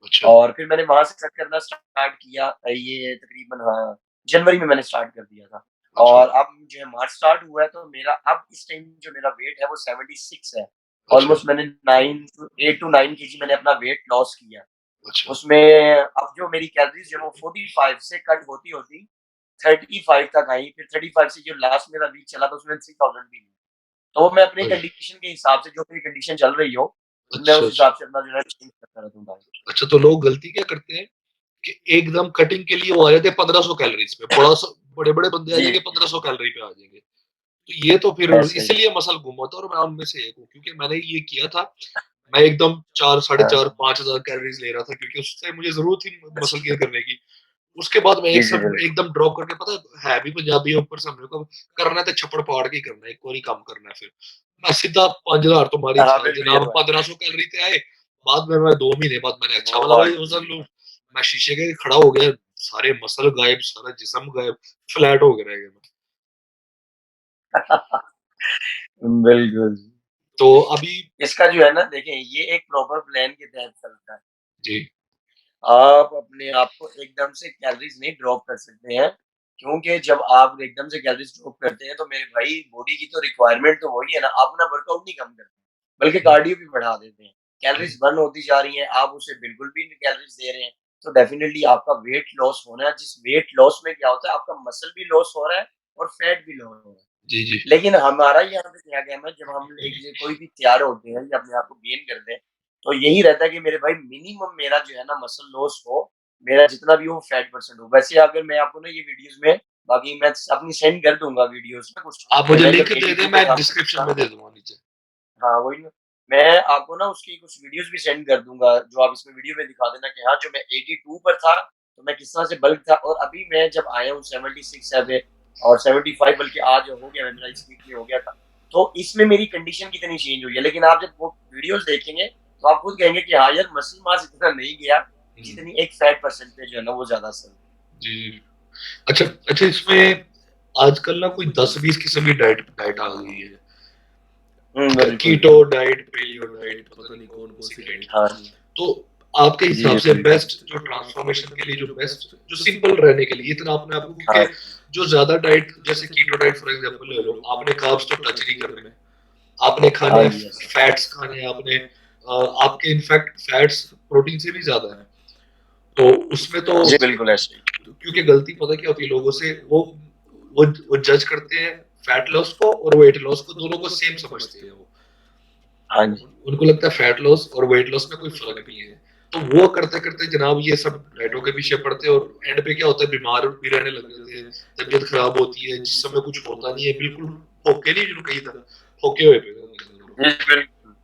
अच्छा। और फिर मैंने वहाँ से कट करना स्टार्ट किया, ये तकरीबन हाँ, जनवरी में मैंने स्टार्ट कर दिया था। अच्छा। और अब जो है मार्च स्टार्ट हुआ है, तो मेरा अब इस टाइम जो मेरा वेट है वो 76 है। अच्छा। ऑलमोस्ट मैंने 8 टू 9 केजी मैंने अपना वेट लॉस किया। अच्छा। उसमें अब जो मेरी कैलोरीज़ जो है वो 45 से कट होती-होती 35 तक आई, फिर 35 से जो लास्ट मेरा वीक चला था उसमें 3000 भी ली। तो मैं अपनी अरे! कंडीशन के हिसाब से, जो मेरी कंडीशन चल रही हो, मैं अच्छा, उस अच्छा। हिसाब से अपना जो है चेंज करता रहता हूँ डाइट। अच्छा, तो लोग गलती क्या करते हैं कि एकदम कटिंग के लिए वो आ जाते हैं 1500 कैलोरीज़ पे, बड़े-बड़े बंदे आ जी, जाएँगे, जी, 1500 कैलोरी पे आ जाएँगे। तो ये तो फिर ऐसे ही। इसीलिए मसल गुम होता है, और मैं उनमें से एक हूँ, क्योंकि मैंने ये किया था। मैं एकदम 4 साढ़े हाँ, 4 5000 कैलोरीज़ ले रहा था, क्योंकि उससे मुझे ज़रूरत थी मसल अच्छा। गेन करने की। उसके बाद मैं जी, एक जी, सब बिल्कुल। एकदम ड्रॉप करके, पता है भी पंजाबी है, ऊपर से हमने को करना है तो छप्पड़ फाड़ के ही करना है, एक और ही काम करना है फिर। मैं सीधा 5000 तुम्हारी हाँ, चाल बिल्कुल ये जनाब, तो है। 1500 कैलोरी पे आए। बाद में मैं 2 महीने बाद मैंने अच्छा वाला बहुत भाई वज़न लूँ। मैं शीशे के खड़ा हो गया, सारे मसल गायब, सारा जिस्म गायब, फ्लैट हो के रह गया मैं। बिल्कुल। तो अभी इसका जो है ना, देखें, ये एक प्रॉपर प्लान के तहत चलता है। जी। आप अपने आप को एकदम से कैलोरीज़ नहीं ड्रॉप कर सकते हैं, क्योंकि जब आप एकदम से कैलोरीज़ ड्रॉप करते हैं, तो मेरे भाई बॉडी की तो रिक्वायरमेंट तो वही है ना, आप अपना वर्कआउट नहीं कम करते, बल्कि हुँ, कार्डियो भी बढ़ा देते हैं। कैलोरीज़ हुँ। बर्न होती जा रही हैं, आप उसे बिल्कुल भी नहीं कैलोरीज़ दे रहे हैं, तो डेफिनिटली आपका वेट लॉस होना है, जिस वेट लॉस में क्या होता है, आपका मसल भी लॉस हो रहा है और फैट भी लॉस हो रहा है। जी, जी। लेकिन हमारा यहाँ पे क्या गेम है, जब हम एक ज कोई भी तैयार होते हैं या अपने आप को गेन करते हैं, तो यही रहता है कि मेरे भाई मिनिमम मेरा जो है ना मसल लॉस हो, मेरा जितना भी हो फैट परसेंट हो। वैसे अगर मैं आपको ना ये वीडियोज़ में, बाकी मैं अपनी सेंड कर दूँगा वीडियोज़ में कुछ, आप कि मुझे मैं जब लिंक दे दें, 82 पे मैं था मैं डिस्क्रिप्शन कितना। में दे दूँगा नीचे। हाँ, वही ना। मैं आपको ना उसकी कुछ वीडियोज़ भी सेंड कर दूँगा, जो आप इसमें वीडियो में दिखा देना कि हाँ, जो मैं 82 पर था, तो मैं किस तरह से बल्क था, और अभी मैं जब आया हूँ 76 पे और 75, बल्कि आज हो गया, मेरा इस वीक में हो गया था। तो इसमें मेरी कंडीशन कितनी चेंज हुई है। लेकिन आप जब वो वीडियोज़ देखेंगे, तो आप खुद कहेंगे कि हाँ यार, मसल मास इतना नहीं गया, हुँ। जितनी एक फैट परसेंटेज जो है ना, वो ज़्यादा असल है। जी। अच्छा, अच्छा, इसमें आजकल ना कोई 10-20 किस्म की डाइट डाइट आ गई है। हुँ, बिल्कुल। कीटो डाइट, पैलियो डाइट, पता नहीं कौन-कौन सी डाइट। हाँ। तो आपके जी, हिसाब जी, से बिल्कुल। बेस्ट जो ट्रांसफॉर्मेशन के लिए, जो बेस्ट, जो सिंपल रहने के लिए, इतना अपने आप को, हाँ। क्योंकि जो ज़्यादा डाइट, जैसे कीटो डाइट फॉर एग्ज़ाम्पल ले लो, आपने कार्ब्स तो टच नहीं करने, आपने खाने हाँ हैं, जी, यस। फैट्स खाने हैं आपने, आपके इनफैक्ट फैट्स प्रोटीन से भी ज़्यादा हैं। तो उसमें तो जी, बिल्कुल ऐसे ही। क्योंकि गलती पता क्या होती है लोगों से, वो जज करते हैं फैट लॉस को और वेट लॉस को, दोनों को सेम समझते हैं वो। हाँ जी। उनको लगता है फैट लॉस और वेट लॉस में कोई फ़र्क नहीं है। तो वो करते-करते जनाब ये सब डाइटों के पीछे पड़ते हैं, और एंड पे क्या होता है, बीमार भी रहने लग जाते हैं, तबीयत खराब होती है, जिस समय कुछ होता नहीं है, बिल्कुल होके नहीं, जिनको कही था, होके हुए पे जी, बिल्कुल।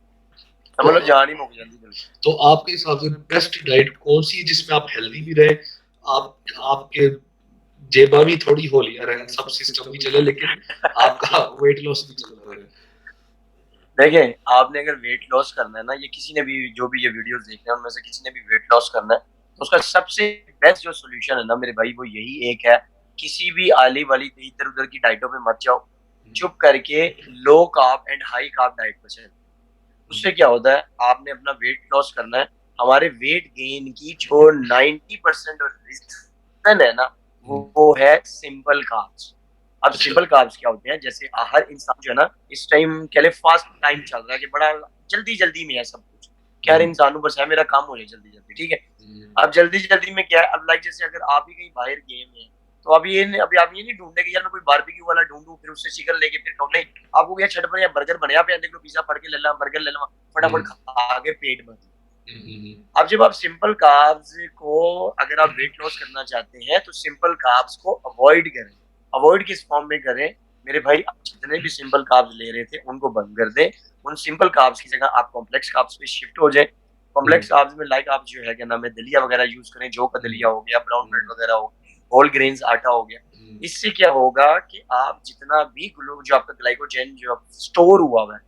तो मतलब जान ही मुक जाती है। तो आपके हिसाब से बेस्ट डाइट कौन सी है जिसमें आप हेल्दी भी रहे, आप आपके जेबा भी थोड़ी होलिया रहे, सब सिस्टम भी चले, लेकिन आपका वेट लॉस भी चलता रहे? देखें, आपने अगर वेट लॉस करना है ना, ये किसी ने भी जो भी ये वीडियोस देख रहे हैं उनमें से किसी ने भी वेट लॉस करना है, तो उसका सबसे बेस्ट जो सोल्यूशन है ना मेरे भाई, वो यही एक है, किसी भी आली वाली इधर उधर की डाइटों पे मत जाओ, चुप करके low carb and high carb diet पर चलो। उससे क्या होता है, आपने अपना वेट लॉस करना है, हमारे वेट गेन की जो 90% रीजन है ना, वो है सिंपल कार्ब्स। अब अच्छा। सिंपल कार्ब्स क्या होते हैं, जैसे हर इंसान जो है ना इस टाइम कह ले फास्ट टाइम चल रहा है कि बड़ा जल्दी जल्दी में है सब कुछ, क्या हर इंसान बस है मेरा काम हो जाए जल्दी जल्दी, ठीक है। अब जल्दी जल्दी में क्या है, अब लाइक जैसे अगर आप ही कहीं बाहर गए में, तो अभी आप ये नहीं ढूंढने कि यार मैं कोई बारबेक्यू वाला ढूंढूं फिर उससे चिकन लेके फिर खाऊं, नहीं, आपको क्या छट पर या बर्गर बने, आप देख लो पिज्जा पड़ के ले ला, बर्गर ले लो, फटाफट खा के पेट भर। अब जब आप सिंपल कार्ब्स को अगर आप वेट लॉस करना चाहते हैं तो सिंपल कार्ब्स को अवॉइड करें। अवॉइड किस फॉर्म में करें मेरे भाई, आप जितने भी सिंपल कार्ब्स ले रहे थे उनको बंद कर दें, उन सिंपल कार्ब्स की जगह आप कॉम्प्लेक्स कार्ब्स पे शिफ्ट हो जाए। कॉम्प्लेक्स कार्ब्स में लाइक आप जो है क्या नाम है दलिया वगैरह यूज करें, जौ का दलिया हो गया, ब्राउन ब्रेड वगैरह हो गया, होल ग्रेन्स आटा हो गया। इससे क्या होगा कि आप जितना भी जो आपका ग्लाइकोजन जो स्टोर हुआ हुआ है,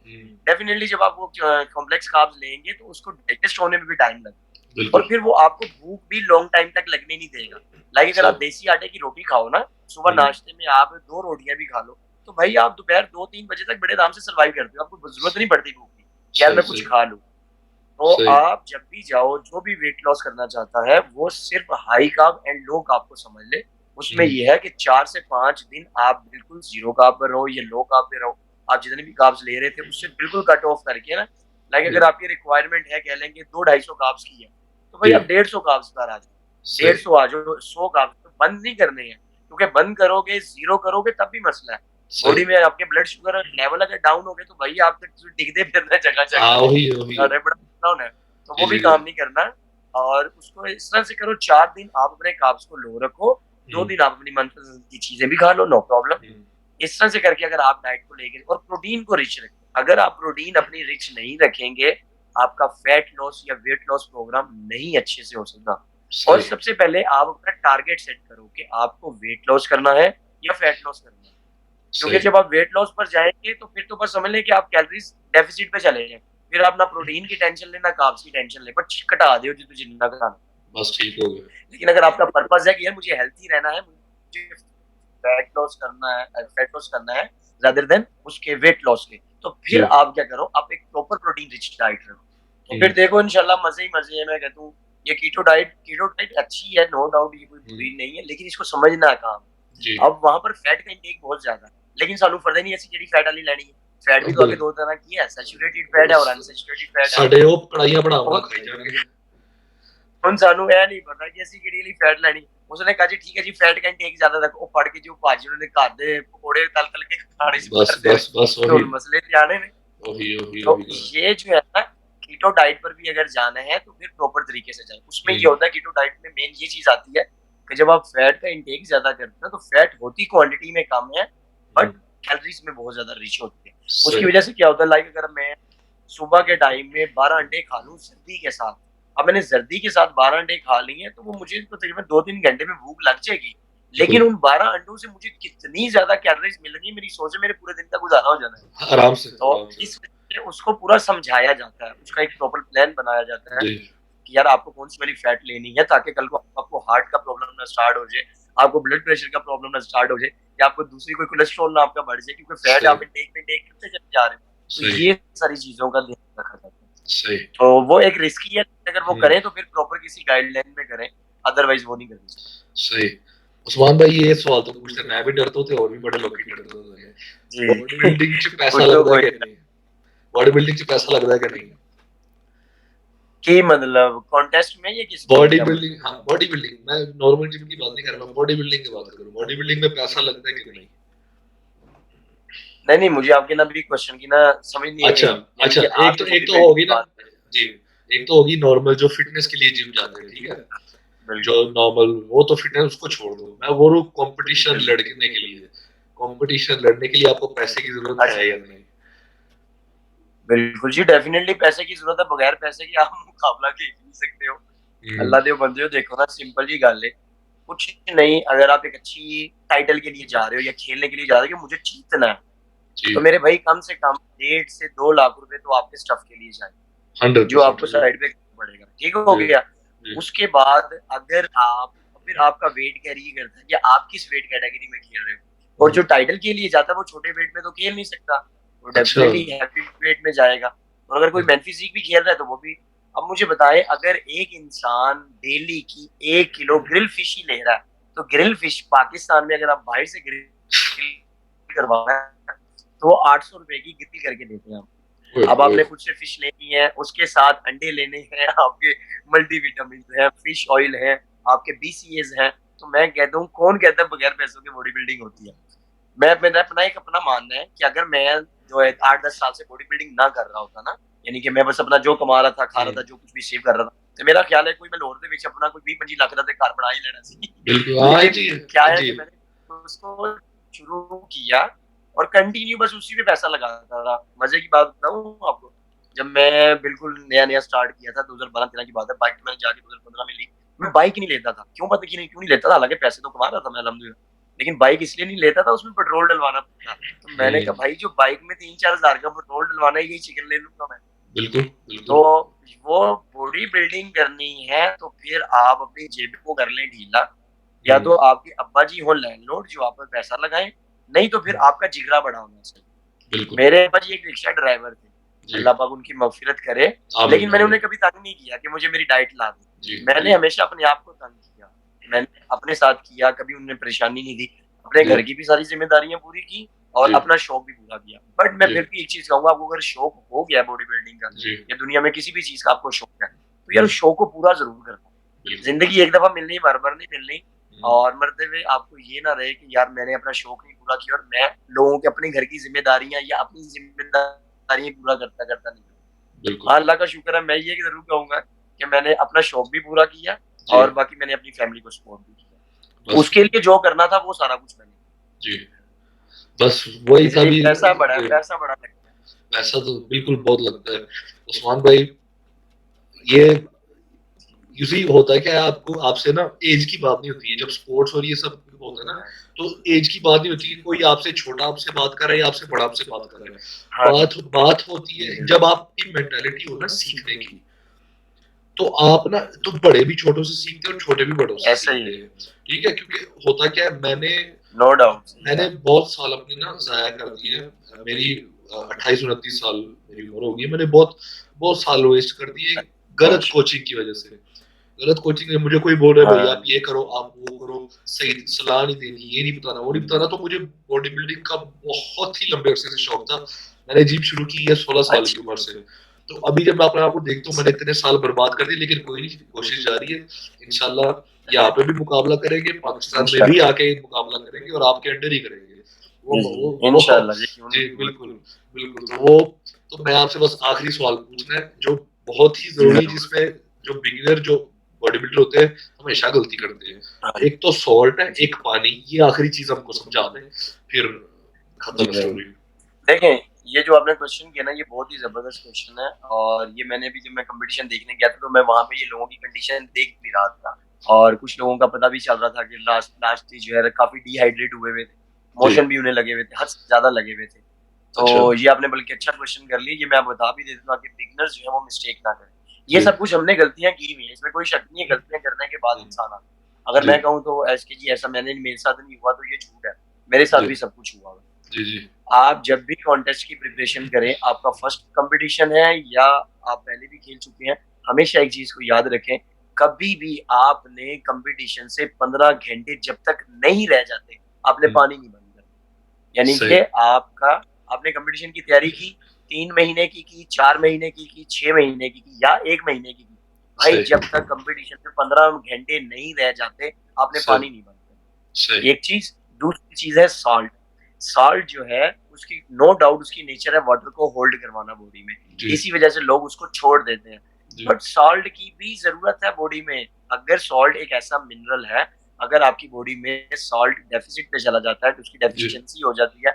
डेफिनेटली जब आप वो कॉम्प्लेक्स कार्ब्स लेंगे तो उसको डाइजेस्ट होने में भी टाइम लगेगा, और फिर वो आपको भूख भी लॉन्ग टाइम तक लगने नहीं देगा। लाइक अगर आप देसी आटे की रोटी खाओ ना, सुबह नाश्ते में आप 2 रोटियां भी खा लो, तो भाई आप दोपहर 2-3 बजे तक बड़े आराम से सर्वाइव करते हो, आपको जरूरत नहीं पड़ती भूख की यार मैं कुछ खा लूं। तो आप जब भी जाओ, जो भी वेट लॉस करना चाहता है वो सिर्फ high carb and low carb को समझ ले। उसमें ये है कि 4 से 5 दिन आप बिल्कुल जीरो कार्ब पर रहो या लो कार्ब पे रहो, आप जितने भी कार्ब्स ले रहे थे उससे बिल्कुल कट ऑफ करके ना, लाइक अगर आपकी रिक्वायरमेंट है कह लेंगे 200-250 कार्ब्स की है, तो भाई आप 150 कार्ब्स पर आ जाओ, 150 आ जाओ, 100 कार्ब्स तो बंद नहीं करने हैं, क्योंकि बंद करोगे जीरो करोगे तब भी मसला है। बॉडी में आपके ब्लड शुगर लेवल अगर डाउन हो गए तो भाई आप तो दिखते फिरना जगह जगह, डाउन है, तो वो भी काम नहीं करना। और उसको इस तरह से करो, 4 दिन आप अपने कार्ब्स को लो रखो, 2 दिन आप अपनी मनपसंद की चीजें भी खा लो, नो प्रॉब्लम। इस तरह से करके अगर आप डाइट को लेके और प्रोटीन को रिच रखें, अगर आप प्रोटीन अपनी रिच नहीं रखेंगे, आपका फैट लॉस या वेट लॉस प्रोग्राम नहीं अच्छे से हो सकता। और सबसे पहले आप अपना टारगेट सेट करो कि आपको वेट लॉस करना है या फैट लॉस करना है, क्योंकि जब आप वेट लॉस पर जाएंगे तो फिर तो बस समझ लें कि आप कैलोरीज डेफिसिट पे चले जाएं, फिर आप ना प्रोटीन की टेंशन लेना कार्ब्स की टेंशन ले, बट घटा दो जो जितना घटाना, बस ठीक हो गया। लेकिन अगर आपका पर्पस है कि यार मुझे हेल्थी रहना है, मुझे फैट लॉस करना है रादर देन उसके वेट लॉस के, तो फिर आप क्या करो, आप एक प्रॉपर प्रोटीन रिच डाइट रखो, तो फिर देखो इंशाल्लाह मजे ही मजे है। मैं कहता हूँ ये कीटो डाइट अच्छी है, नो डाउट, ये कोई बुरी नहीं है, लेकिन इसको समझना है काम। अब वहां पर फैट का इंटेक बहुत ज्यादा, लेकिन सानू पता नहीं ऐसी जेडी फैट वाली लेनी है। फैट भी तो आगे 2 तरह की है, सैचुरेटेड फैट है और अनसैचुरेटेड फैट है। साडे वो कड़ाइयां बनाऊंगा खाई जाएंगे, ਹੁਣ ਸਾਨੂੰ ਇਹ ਨਹੀਂ ਪਤਾ ਕਿ ਅਸੀਂ ਕਿਹੜੀ ਵਾਲੀ ਫੈਟ ਲੈਣੀ। ਉਸਨੇ ਕਹਾ ਜੀ ठीक है जी फैट का इंटेक ज्यादा रखो, ਉਹ ਫੜ ਕੇ ਜੋ ਭਾਜੀ ਉਹਨੇ ਘਰ ਦੇ ਪਕੌੜੇ ਤਲ ਤਲ ਕੇ ਖਾਣੇ ਸੀ, बस तो मसले जाने में। वही तो ये जो है ना, कीटो डाइट पर भी अगर जाना है तो फिर प्रॉपर तरीके से जाए। उसमें ये होता है कीटो डाइट में मेन ये चीज आती है कि जब आप फैट का इंटेक ज्यादा करते हैं तो फैट होती क्वांटिटी में कम है, बट कैलोरीज में बहुत ज्यादा रिच होती है। उसकी वजह से क्या होता है, लाइक अगर मैं सुबह के टाइम में 12 अंडे खा लूं सर्दी के साथ, अब मैंने सर्दी के साथ 12 अंडे खा लिए हैं, तो वो मुझे तो तकरीबन 2-3 घंटे में भूख लग जाएगी, लेकिन उन 12 अंडों से मुझे कितनी ज्यादा कैलोरीज मिलेंगी, मेरी सोच है मेरे पूरे दिन का गुजारा हो जाना है आराम से। तो इस उसको पूरा समझाया जाता है, उसका एक प्रॉपर प्लान बनाया जाता है कि यार आपको कौन सी वाली फैट लेनी है, ताकि कल को आपको हार्ट का प्रॉब्लम ना स्टार्ट हो जाए, आपको ब्लड प्रेशर का प्रॉब्लम ना स्टार्ट हो जाए, या आपको दूसरी कोई कोलेस्ट्रॉल ना आपका बढ़ जाए, क्योंकि फैट आप इंटेक करते चले जा रहे हो। तो ये सारी चीजों का ध्यान रखा जाता है। तो वो एक रिस्की है, अगर वो करें तो फिर प्रॉपर किसी गाइडलाइन में करें, अदरवाइज वो नहीं करनी चाहिए। सही। उस्मान भाई ये सवाल तो पूछते मैं भी डरता हूं, और भी बड़े लोग डरते हैं जी, बॉडी बिल्डिंग च पैसा लगदा है कि नहीं, बॉडी बिल्डिंग च पैसा लगदा है कि नहीं, की मतलब कॉन्टेस्ट में या किस बॉडी बिल्डिंग? हां बॉडी बिल्डिंग, मैं नॉर्मल जिम की बात नहीं कर रहा, बॉडी बिल्डिंग की बात कर रहा हूं। बॉडी बिल्डिंग में पैसा लगता है कि नहीं? नहीं मुझे आपके ना भी क्वेश्चन की ना समझ नहीं अच्छा अच्छा, एक तो होगी ना जी, एक तो होगी नॉर्मल जो फिटनेस के लिए जिम जाते हैं, ठीक है, जो नॉर्मल वो तो फिटनेस उसको छोड़ दो, मैं वो कंपटीशन लड़ने के लिए, कंपटीशन लड़ने के लिए आपको पैसे की जरूरत है या नहीं? बिल्कुल जी, डेफ़िनेटली पैसे की ज़रूरत है, बगैर पैसे के आप मुकाबला खेल नहीं सकते हो। हम्म, अल्लाह दे बंदेओ देखो ना सिंपल जी गल है, कुछ नहीं अगर आप एक अच्छी टाइटल के लिए जा रहे हो या खेलने के लिए जा रहे हो कि मुझे जीतना है, तो जी, मेरे भाई कम से कम 1.5 से 2 लाख रुपए तो आपके स्टफ के लिए जाएँ, जो 100%। आपको साइड पे पड़ेगा, ठीक हो जी, गया? जी, उसके बाद अगर आप फिर आपका वेट कैरी करता है कि आप किस वेट कैटेगरी में खेल रहे हो और जो हम्म, टाइटल के लिए जाता है वो छोटे वेट में तो खेल नहीं सकता, वो अच्छा, डेफिनेटली हैवी वेट में जाएगा और अगर कोई हम्म, मैन फिजिक भी खेल रहा है तो वो भी। अब मुझे बताएं अगर एक इंसान डेली की 1 किलो ग्रिल फिश ही ले रहा है तो ग्रिल फिश पाकिस्तान में अगर आप बाहर से ग्रिल करवाना है तो 800 रुपए की ग्रिल करके देते हैं। ओए अब ओए, आपने खुद से फिश लेनी है, उसके साथ अंडे लेने हैं, आपके मल्टीविटामिन हैं, फिश ऑयल है, आपके बीसीएज हैं। तो मैं कहता हूँ कौन कहता है बगैर पैसों के बॉडी बिल्डिंग होती है। मैं मेरा अपना एक अपना मानना है कि अगर मैं जो है 8-10 साल से बॉडी बिल्डिंग ना कर रहा होता ना, यानी कि मैं बस अपना जो कमा रहा था खा रहा हम्म, था जो कुछ भी सेव कर रहा था, तो मेरा ख्याल है कोई मैं लाहौर ਦੇ ਵਿੱਚ अपना कोई 20-25 ਲੱਖ ਦਾ ਤੇ ਘਰ ਬਣਾ ही लेना सी। बिल्कुल, हाँ लेकिन जी, क्या हाँ है जी, कि मैंने उसको शुरू किया और कंटिन्यू बस उसी पे पैसा लगाता रहा। मजे की बात बताऊँ आपको, जब मैं बिल्कुल नया-नया स्टार्ट किया था 2012-13 की बात है, बाइक मैंने जाके 2015 में ली। मैं बाइक नहीं लेता था, क्यों पता क्यों नहीं लेता था, हालाँकि पैसे तो कमा रहा था मैं अल्हम्दुलिल्लाह। लेकिन बाइक इसलिए नहीं लेता था उसमें पेट्रोल डलवाना था। तो मैंने कहा हम्म, भाई जो बाइक में 3-4 हज़ार का पेट्रोल डलवाना है यही चिकन ले लूँगा मैं। बिल्कुल, तो बिल्कुल, वो बॉडी बिल्डिंग करनी है तो फिर आप अपनी जेब को कर लें ढीला, या हम्म, तो आपके अब्बा जी हों लैंडलॉर्ड जो आप पे पैसा लगाएँ, नहीं तो फिर आपका जिगरा बड़ा होना चाहिए। बिल्कुल, मेरे अब्बा जी एक रिक्शा ड्राइवर थे, जी, अल्लाह पाक उनकी मग़फ़िरत करे, आमीन, लेकिन मैंने आमीन, उन्हें कभी तंग नहीं किया कि मुझे मेरी डाइट ला दो। जी, मैंने जी, हमेशा अपने आप को तंग किया। मैंने अपने साथ किया, कभी उन्हें परेशानी नहीं दी। अपने जी, घर की भी सारी ज़िम्मेदारियाँ पूरी की और जी, अपना शौक भी पूरा किया। बट मैं जी, फिर भी एक चीज़ कहूँगा, आपको अगर शौक हो गया है बॉडी बिल्डिंग का जी, या दुनिया में किसी भी चीज़ का आपको शौक है, तो यार हुँ, उस शौक को पूरा ज़रूर करना। बिल्कुल, ज़िंदगी एक दफ़ा मिलनी, बार-बार नहीं मिलनी हुँ, और मरते हुए आपको ये ना रहे कि यार मैंने अपना शौक नहीं पूरा किया और मैं लोगों के अपने घर की ज़िम्मेदारियाँ या अपनी ज़िम्मेदारियाँ पूरा करता नहीं हूँ। बिल्कुल, हाँ, अल्लाह का शुक्र है, मैं ये ज़रूर कहूँगा कि मैंने अपना शौक भी पूरा किया और जी, बाकी मैंने अपनी फैमिली को सपोर्ट भी किया। बस, उसके लिए जो करना था वो सारा कुछ मैंने जी, बस वही था इसलिए भी पैसा बड़ा लगता है। पैसा तो बिल्कुल बहुत लगता है। उस्मान भाई, ये यूज़ुअली होता है क्या, आपको आपसे ना ऐज की बात नहीं होती है, जब स्पोर्ट्स और ये सब होता है ना, तो ऐज की बात नहीं होती है, कोई आपसे छोटा आपसे बात कर रहा है या आपसे बड़ा आपसे बात कर रहा है। हाँ जी। बात होती जी, है बिल्कुल। जब आपकी मेंटालिटी हो ना सीखने की, तो आप ना तो बड़े भी छोटों से सीखते हैं और छोटे भी बड़ों से ऐसा ही सीखते है। हैं। ठीक है? क्योंकि होता क्या है, मैंने नो डाउट सही मैंने बात है। बहुत साल अपने ना ज़ाया कर दिए हैं। मेरी 28-29 साल मेरी उम्र होगी है। मैंने बहुत बहुत साल वेस्ट कर दिए गलत माशा कोचिंग की वज़ह से। गलत कोचिंग में मुझे कोई बोल रहा है भाई हाँ आप ये जी। करो, आप वो करो, सही सलाह नहीं देनी, ये नहीं बताना, वो नहीं बताना। तो मुझे बॉडी बिल्डिंग का बहुत ही लंबे अरसे से शौक था। मैंने जिम शुरू की है 16 साल की अच्छा। उम्र से। तो अभी जब मैं अपने आप को देखता हूँ मैंने इतने साल बर्बाद कर दिए, लेकिन कोई नहीं, कोशिश जारी है। इंशाल्लाह यहाँ पे भी मुकाबला करेंगे, पाकिस्तान में भी इंशाल्लाह। आके मुकाबला करेंगे और आपके अंडर ही करेंगे। जी, वो इंशाल्लाह जी, क्यों जी नहीं? बिल्कुल, बिल्कुल। तो मैं आपसे बस आखिरी सवाल पूछना है जो बहुत ही जी, ज़रूरी, ज़रूर। जिसमें जो बिगिनर जो बॉडी बिल्डर होते हैं हमेशा गलती करते हैं। हाँ एक तो सॉल्ट है, जी। एक पानी, ये आखिरी चीज़ हमको समझा दें, फिर जी, खत्म ज़रूर। स्टोरी। देखें, ये जो आपने क्वेश्चन किया ना, ये बहुत ही ज़बरदस्त क्वेश्चन है और ये मैंने भी जब मैं कॉम्पिटिशन देखने गया था, तो मैं वहाँ पे ये लोगों की कंडीशन देख भी रहा था और कुछ लोगों का पता भी चल रहा था कि लास्ट लास्ट जो है काफ़ी डिहाइड्रेट हुए हुए थे, जी, मोशन भी उन्हें लगे हुए थे, हद से ज़्यादा लगे हुए थे। अच्छा, तो ये आपने बल्कि अच्छा क्वेश्चन कर लिया, ये मैं बता भी देता हूँ ताकि बिगिनर्स जो है वो मिस्टेक ना करें। ये जी, सब कुछ हमने गलतियाँ की हुई हैं, इसमें कोई शक नहीं है, गलतियाँ करने के बाद हुँ, इंसान आता है। अगर जी, मैं कहूँ तो एसके जी ऐसा मेरे साथ नहीं हुआ तो ये झूठ है, मेरे साथ जी, भी सब कुछ हुआ है। जी, जी, आप जब भी कॉन्टेस्ट की प्रिपरेशन करें, आपका फर्स्ट कॉम्पिटिशन है या आप पहले भी खेल चुके हैं, हमेशा एक चीज़ को याद रखें, कभी भी आपने कॉम्पिटिशन से 15 घंटे जब तक नहीं रह जाते, आपने हुँ, पानी नहीं बंद करना। यानी सही, कि आपने कॉम्पिटिशन की तैयारी की, 3 महीने की, 4 महीने की, 6 महीने की या 1 महीने की। भाई सही, जब तक कॉम्पिटिशन में 15 घंटे नहीं रह जाते, आपने सही, पानी नहीं बंद करना। सही, एक चीज़, दूसरी चीज़ है सॉल्ट। सॉल्ट जो है उसकी नो डाउट उसकी नेचर है वाटर को होल्ड करवाना बॉडी में। जी, इसी वजह से लोग उसको छोड़ देते हैं। जी, बट सॉल्ट की भी ज़रूरत है बॉडी में। अगर सॉल्ट एक ऐसा मिनरल है, अगर आपकी बॉडी में सॉल्ट डेफिसिट पे चला जाता है तो उसकी जी, डेफिशिएंसी हो जाती है,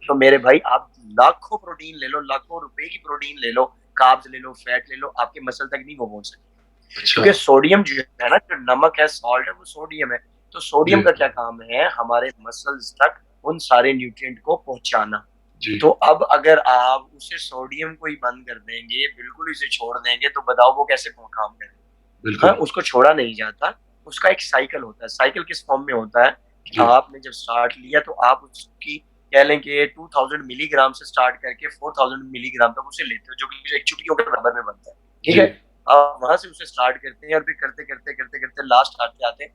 तो मेरे भाई आप लाखों प्रोटीन ले लो, लाखों रुपए की प्रोटीन ले लो, कार्ब्स ले लो, फैट ले लो, आपके मसल तक नहीं वो पहुंच सकते। अच्छा। क्योंकि सोडियम जो है ना, जो नमक है, सॉल्ट है, वो सोडियम है। तो जी सोडियम का क्या काम है, हमारे मसल्स तक उन सारे न्यूट्रिएंट को पहुंचाना। जी। तो अब अगर आप उसे सोडियम को ही बंद कर देंगे, बिल्कुल इसे छोड़ देंगे, तो बताओ वो कैसे काम करेगा। हाँ, बिल्कुल। उसको छोड़ा नहीं जाता। उसका एक साइकिल होता है। साइकिल किस फॉर्म में होता है कि जी। आपने जब स्टार्ट लिया तो आप उसकी कह लें कि 2000 मिलीग्राम से स्टार्ट करके 4000 मिलीग्राम तक उसे लेते हो, जो कि एक चुटकियों के बराबर में बनता है। ठीक जी। है? आप वहां से उसे स्टार्ट करते हैं और फिर करते करते करते करते लास्ट आते आते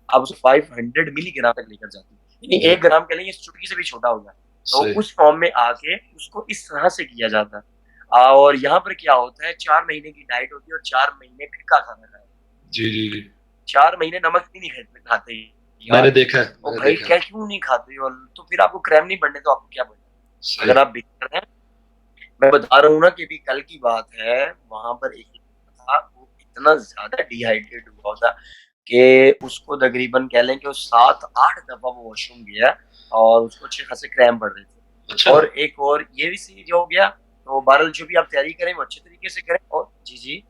आप उसे 500 मिलीग्राम तक लेकर जाते हैं। यानी जी। 1 ग्राम के लिए इस चुटकी से भी छोटा हो गया। तो सही। उस फॉर्म में आके उसको इस तरह से किया जाता है। और यहाँ पर क्या होता है, 4 महीने की डाइट होती है और 4 महीने फिक्का खाना खाया। जी, जी, जी। 4 महीने नमक भी नहीं खाते मैंने यार। देखा है, ओ मैंने भाई देखा है। क्या, क्यों नहीं खाते? और तो फिर आपको क्रैम्प नहीं बढ़ने, तो आपको क्या बढ़ना? सही। अगर आप बिगिनर हैं, मैं बता रहा हूँ ना कि अभी कल की बात है, वहां पर एक लड़का था, वो इतना ज्यादा डिहाइड्रेट हुआ था कि उसको तकरीबन कह लें कि वो 7-8 दफा वो वॉशरूम गया और उसको अच्छे खासे क्रैम्प बढ़ रहे थे। अच्छा। और एक और ये भी चीज हो गया। तो बहरहाल जो भी आप तैयारी करें वो अच्छे तरीके से करें। और जी जी,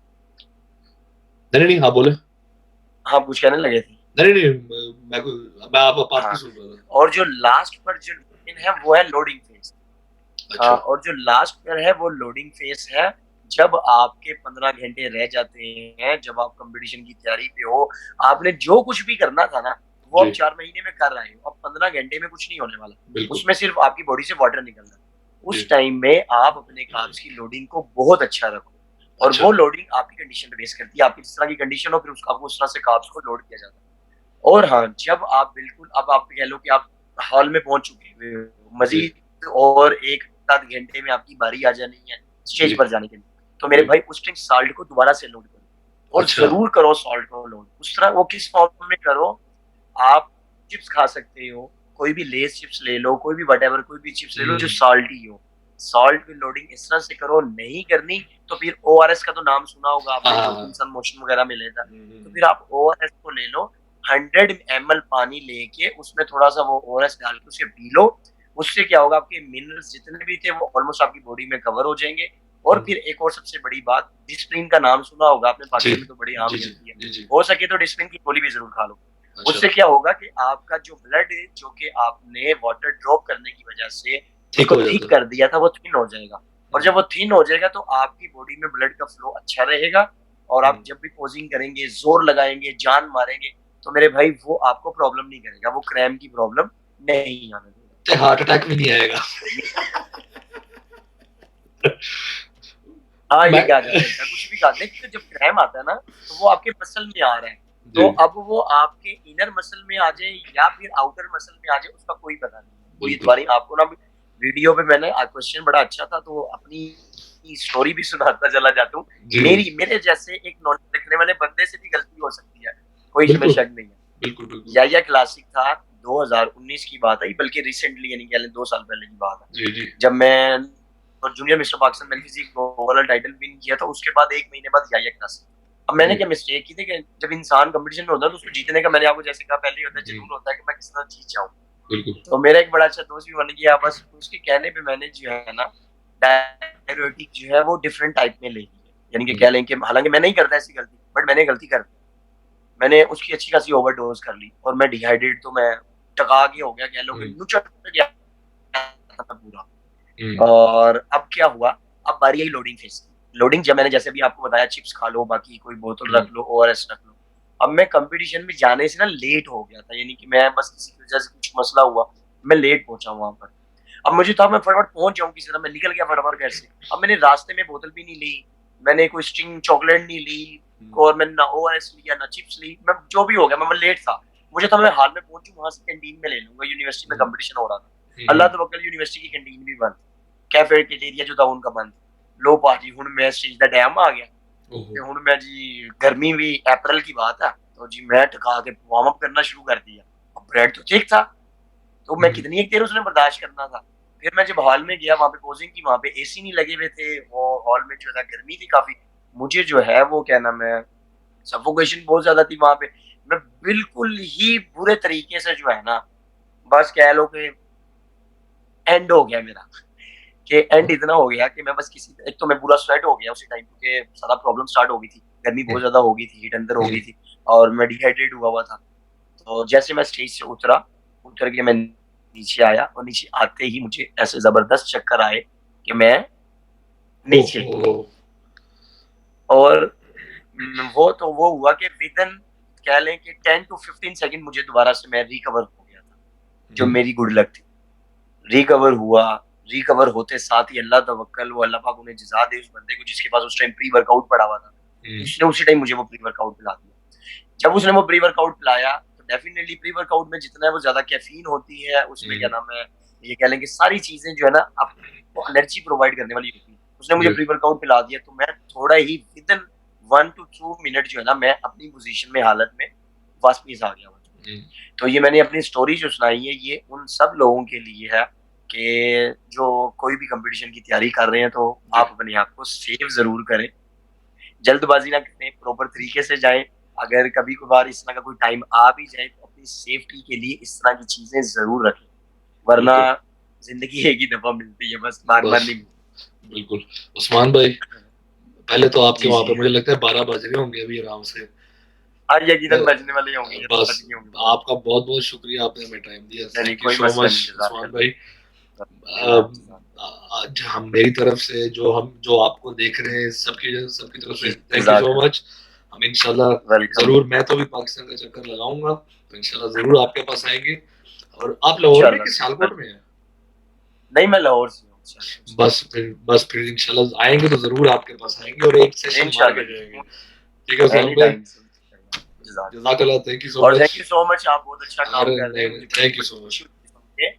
नहीं, नहीं, हाँ, बोले। हाँ कुछ कहने लगे थे। नहीं, नहीं, मैं आप आपकी हाँ, सुन रहा था। और जो लास्ट पर जो दिन है वो है लोडिंग फेज। अच्छा। और जो लास्ट पर है वो लोडिंग फेज है। जब आपके 15 घंटे रह जाते हैं, जब आप कंपटीशन की तैयारी पे हो, आपने जो कुछ भी करना था ना, वो जी। आप 4 महीने में कर रहे हो। अब 15 घंटे में कुछ नहीं होने वाला। बिल्कुल। उसमें सिर्फ आपकी बॉडी से वाटर निकलना है। जी। उस टाइम में आप अपने कार्ब्स की लोडिंग को बहुत अच्छा रखो। और अच्छा। वो लोडिंग आपकी कंडीशन पे बेस करती है। आपकी जिस तरह की कंडीशन हो, फिर आपको उस तरह से कार्ब्स को लोड किया जाता है। और हाँ, जब आप बिल्कुल, अब आप कह लो कि आप हॉल में पहुंच चुके हैं, जी। मजीद और 1-7 घंटे में आपकी बारी आ जानी है स्टेज जी। पर जाने के लिए, तो मेरे जी। भाई उस टाइम साल्ट को दोबारा से लोड करो। और अच्छा। जरूर करो साल्ट को लोड। उस तरह वो किस फॉर्म में करो, आप चिप्स खा सकते हो, कोई भी लेस चिप्स ले लो, कोई भी वटेवर, कोई भी चिप्स ले लो जो साल्टी हो। साल्ट की लोडिंग इस तरह से करो। नहीं करनी तो फिर ओआरएस का तो नाम सुना होगा हाँ, आपने, हाँ, जो हाँ। इंसान मोशन वगैरह में लेता है। तो हम्म। फिर आप ओआरएस को ले लो। 100 ml पानी लेके उसमें थोड़ा सा वो ओआरएस डाल के उसे पी लो। उससे क्या होगा, आपके मिनरल्स जितने भी थे वो ऑलमोस्ट आपकी बॉडी में कवर हो जाएंगे। और हम्म। फिर एक और सबसे बड़ी बात, डिस्प्रिन का नाम सुना होगा आपने, जी, पाकिस्तान में तो बड़ी आम जी, जी, मिलती है। जी, जी। हो सके तो डिस्प्रिन की गोली भी जरूर खा लो। अच्छा। उससे क्या होगा कि आपका जो ब्लड है, जो कि आपने वाटर ड्रॉप करने की वजह से ठीक उसको हो थिक जाता है। कर दिया था, वो थिन हो जाएगा। और जब वो थिन हो जाएगा तो आपकी बॉडी में ब्लड का फ्लो अच्छा रहेगा। और आप हम्म। जब भी पोजिंग करेंगे, जोर लगाएंगे, जान मारेंगे, तो मेरे भाई वो आपको प्रॉब्लम नहीं करेगा, वो क्रैम्प की प्रॉब्लम नहीं आने ते हार्ट अटैक भी नहीं आएगा। देगा। हाँ, ये मैं क्या जा सकता है, कुछ भी कहा। देखिए जब क्रैम्प आता है ना, तो वो आपके मसल में आ रहा है। तो जी। अब वो आपके इनर मसल में आ जाए या फिर आउटर मसल में आ जाए, उसका कोई पता नहीं है। कोई बिल्कुल। इतवारी आपको ना, वीडियो पे मैंने क्वेश्चन बड़ा अच्छा था, तो अपनी स्टोरी भी सुनाता चला जाता हूँ। जी। मेरे जैसे एक नॉलेज रखने वाले बंदे से भी गलती हो सकती है, कोई इसमें बिल्कुल, शक नहीं है। बिल्कुल, बिल्कुल। या क्लासिक था, 2019 की बात है, बल्कि रिसेंटली यानी कह लें 2 साल पहले की बात है। जी, जी। जब मैं और जूनियर मिस्टर पाकिस्तान मैंने फिजिक वाला टाइटल विन किया था, उसके बाद 1 महीने बाद या क्लासिक। अब मैंने जी। क्या मिस्टेक की थी कि जब इंसान कंपटीशन में होता है तो उसको जीतने का, मैंने आपको जैसे कहा पहले ही होता है, हम्म। जुनून होता है कि मैं किस तरह जीत जाऊं। बिल्कुल। तो मेरा एक बड़ा अच्छा दोस्त भी बन गया, बस उसके कहने पे मैंने जो है ना, डायरेटिक जो है वो डिफरेंट टाइप में ले ली है। यानी कि हम्म। कह लें कि हालांकि मैं नहीं करता ऐसी गलती, बट मैंने गलती कर दी। मैंने उसकी अच्छी खासी ओवरडोज कर ली और मैं डिहाइड्रेट, तो मैं टका के हो गया, कह लो कि हम्म। नुचट गया था पूरा। हम्म। और अब क्या हुआ, अब बारी आई लोडिंग फेज की। लोडिंग जब मैंने जैसे भी आपको बताया, चिप्स खा लो, बाकी कोई बोतल हम्म। रख लो, ओआरएस रख लो। अब मैं कंपटीशन में जाने से ना लेट हो गया था, यानी कि मैं बस किसी की वजह से कुछ मसला हुआ, मैं लेट पहुंचा वहां पर। अब मुझे था मैं फटाफट पहुंच जाऊं किसी तरह, मैं निकल गया फटाफट घर से। अब मैंने रास्ते में बोतल भी नहीं ली, मैंने कोई स्टिंग चॉकलेट नहीं ली, और मैंने ना ओआरएस लिया ना चिप्स ली। मैं जो भी हो गया, मैं लेट था। मुझे था मैं हाल में पहुंचू, वहां से कैंटीन में ले लूंगा। यूनिवर्सिटी में कंपटीशन हो रहा था, अल्लाह तवक्कल यूनिवर्सिटी की कैंटीन भी बंद, कैफेटेरिया जो था उनका बंद। लो पाजी हुण मैं स्टेज दा टाइम आ गया, ओहो। ते हुण मैं जी, गर्मी भी अप्रैल की बात है, तो जी मैं टका के वार्म अप करना शुरू कर दिया। अब ब्रेड तो ठीक था, तो मैं कितनी एक देर उसने बर्दाश्त करना था। फिर मैं जब हॉल में गया, वहां पे पोजिंग की, वहां पे एसी नहीं लगे हुए थे, वो हॉल में जो है गर्मी थी काफी। मुझे जो है वो क्या नाम है, सफोकेशन बहुत ज्यादा थी वहां पे। मैं बिल्कुल ही बुरे तरीके से जो है ना, बस कह लो कि एंड हो गया मेरा, कि एंड इतना हो गया कि मैं बस किसी, एक तो मैं पूरा स्वेट हो गया उसी टाइम, क्योंकि सारा प्रॉब्लम स्टार्ट हो गई थी, गर्मी बहुत ज्यादा हो गई थी, हीट अंदर हो गई थी, और मैं डिहाइड्रेट हुआ हुआ था। तो जैसे मैं स्टेज से उतर के मैं नीचे आया, और नीचे आते ही मुझे ऐसे जबरदस्त चक्कर आए कि मैं नीचे। ओहो, और वो तो वो हुआ कि विदिन, कह लें कि 10 to 15 सेकंड मुझे दोबारा से मैं रिकवर हो गया था, जो मेरी गुड लक थी। रिकवर हुआ, रिकवर होते साथ ही अल्लाह तवक्कल, वो अल्लाह पाक उन्हें जज़ा दे उस बंदे को जिसके पास उस टाइम प्री वर्कआउट पड़ा हुआ था, उसने उसी टाइम मुझे वो प्री वर्कआउट पिला दिया। जब उसने वो प्री वर्कआउट पिलाया तो डेफिनेटली प्री वर्कआउट में जितना है वो ज्यादा कैफीन होती है उसमें, क्या नाम है, ये कह लें कि सारी चीजें जो है ना आपको एनर्जी प्रोवाइड करने वाली होती है। उसने मुझे प्री वर्कआउट पिला दिया, तो मैं थोड़ा ही विद इन 1 to 2 मिनट जो है ना मैं अपनी पोजीशन में, हालत में वापस आ गया। तो ये मैंने अपनी स्टोरी जो सुनाई है ये उन सब लोगों के लिए है कि जो कोई भी कंपटीशन की तैयारी कर रहे हैं, तो आप अपने आप को सेव जरूर करें, जल्दबाजी ना करें, प्रॉपर तरीके से जाएं। अगर कभी कभार इस तरह का कोई टाइम आ भी जाए तो अपनी सेफ्टी के लिए इस तरह की चीजें जरूर रखें, वरना जिंदगी एक ही दफा मिलती है, बस बार बार नहीं मिलती। बिल्कुल। उस्मान भाई, पहले तो आपके जी वहाँ जी, पे मुझे लगता है 12 बज रहे होंगे अभी आराम से। आज यकीनन बजने वाले होंगे, ये तो बस बज गए होंगे। आपका बहुत बहुत शुक्रिया, आपने हमें टाइम दिया। नहीं, थैंक यू कोई सो मसला मच नहीं, उस्मान जज़ाकल्लाह। भाई। आज हम, मेरी तरफ से जो आपको देख रहे हैं सबकी सबकी तरफ से थैंक यू सो मच। हम इंशाल्लाह वेलकम। जरूर, मैं तो भी पाकिस्तान का चक्कर लगाऊंगा, तो इंशाल्लाह जरूर आपके पास आएंगे। और आप लाहौर में कि सियालकोट में हैं? नहीं, मैं लाहौर से हूँ। बस फिर इंशाल्लाह आएंगे तो जरूर आपके पास आएंगे और एक सेशन मार के जाएंगे। ठीक है उस्मान एनी भाई, टाइम। जज़ाकल्लाह, थैंक यू सो और much. Thank you so much, आप बहुत अच्छा काम अरे कर रहे हैं, नहीं, मुझे थैंक यू बड़ी सो मच। खुशी हुई सुन के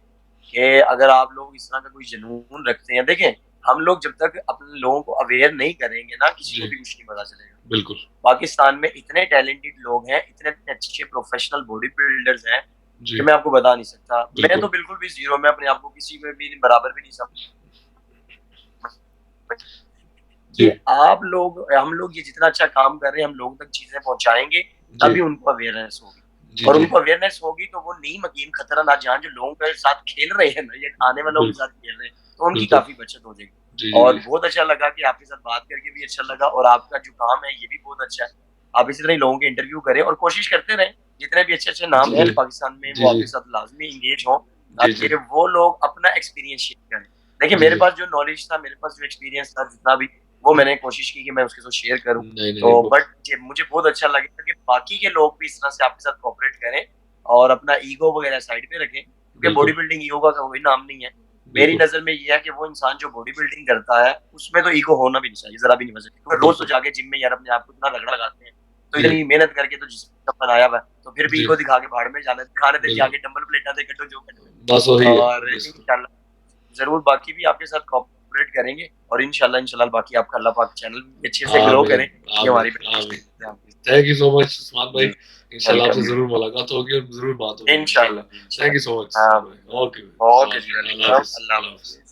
कि अगर आप लोग इस तरह का कोई जुनून रखते हैं। देखें, हम लोग जब तक अपने लोगों को अवेयर नहीं करेंगे ना, किसी को भी कुछ नहीं पता चलेगा। बिल्कुल। पाकिस्तान में इतने टैलेंटेड लोग हैं, इतने अच्छे प्रोफेशनल बॉडी बिल्डर्स हैं जी कि मैं आपको बता नहीं सकता। मैं बिल्कुल। तो बिल्कुल भी जीरो, मैं अपने आप को किसी में भी बराबर भी नहीं समझता कि जी आप लोग, हम लोग ये जितना अच्छा काम कर रहे हैं, हम लोगों तक चीजें पहुंचाएंगे, जी तभी उनको अवेयरनेस होगी। जी और जी उनको अवेयरनेस होगी तो वो नीम हकीम खतरा ना जान, जो लोगों के साथ खेल रहे हैं ना, ये आने वालों के बिल्कुल साथ खेल रहे हैं, तो उनकी बिल्कुल। काफी बचत हो जाएगी। जी जी और जी बहुत अच्छा लगा कि आपके साथ बात करके भी अच्छा लगा, और आपका जो काम है ये भी बहुत अच्छा है। आप इसी तरह ही लोगों के इंटरव्यू करें और कोशिश करते रहें, जितने भी अच्छे अच्छे नाम जी हैं जी पाकिस्तान में जी वो जी आपके साथ लाजमी इंगेज हों, जी जी ताकि वो लोग अपना एक्सपीरियंस शेयर करें। देखिए, जी मेरे जी। पास जो नॉलेज था, मेरे पास जो एक्सपीरियंस था, जितना भी, वो मैंने कोशिश की कि मैं उसके साथ शेयर करूं। नहीं नहीं तो नहीं बट मुझे बहुत अच्छा लगा कि बाकी के लोग भी इस तरह से आपके साथ कोऑपरेट करें और अपना ईगो वगैरह साइड पे रखें, क्योंकि बॉडी बिल्कुल बिल्डिंग ईगो का कोई नाम नहीं है। मेरी बिल्कुल नजर में ये है कि वो इंसान जो बॉडी बिल्डिंग करता है उसमें तो ईगो होना भी नहीं चाहिए, जरा भी नहीं हो सकती, क्योंकि रोज तो बिल्कुल। जाके जिम में यार अपने आप को इतना रगड़ा लगाते हैं, तो जी इतनी मेहनत करके तो जिसम बनाया हुआ है, तो फिर भी जी ईगो दिखा के भाड़ में जाना, दिखाने दे बिल्कुल। जाके डंबल प्लेटा दे कटो जो कटो। बस वही है। और बिल्कुल। इंशाल्लाह जरूर बाकी भी आपके साथ कोऑपरेट करेंगे, और इंशाल्लाह इंशाल्लाह बाकी आपका अल्लाह पाक चैनल भी अच्छे से ग्रो आमीन करे, ये आमीन हमारी आमीन। Thank you so much Usman भाई। इंशाल्लाह आपसे वेलकम। जरूर मुलाकात होगी और जरूर बात होगी इंशाल्लाह इंशाल्लाह। थैंक यू सो मच हाँ, उस्मान भाई। ओके ओके जी, अल्लाह वेलकम, हाफिज, अल्लाह अल्लाह हाफिज़। हाफिज।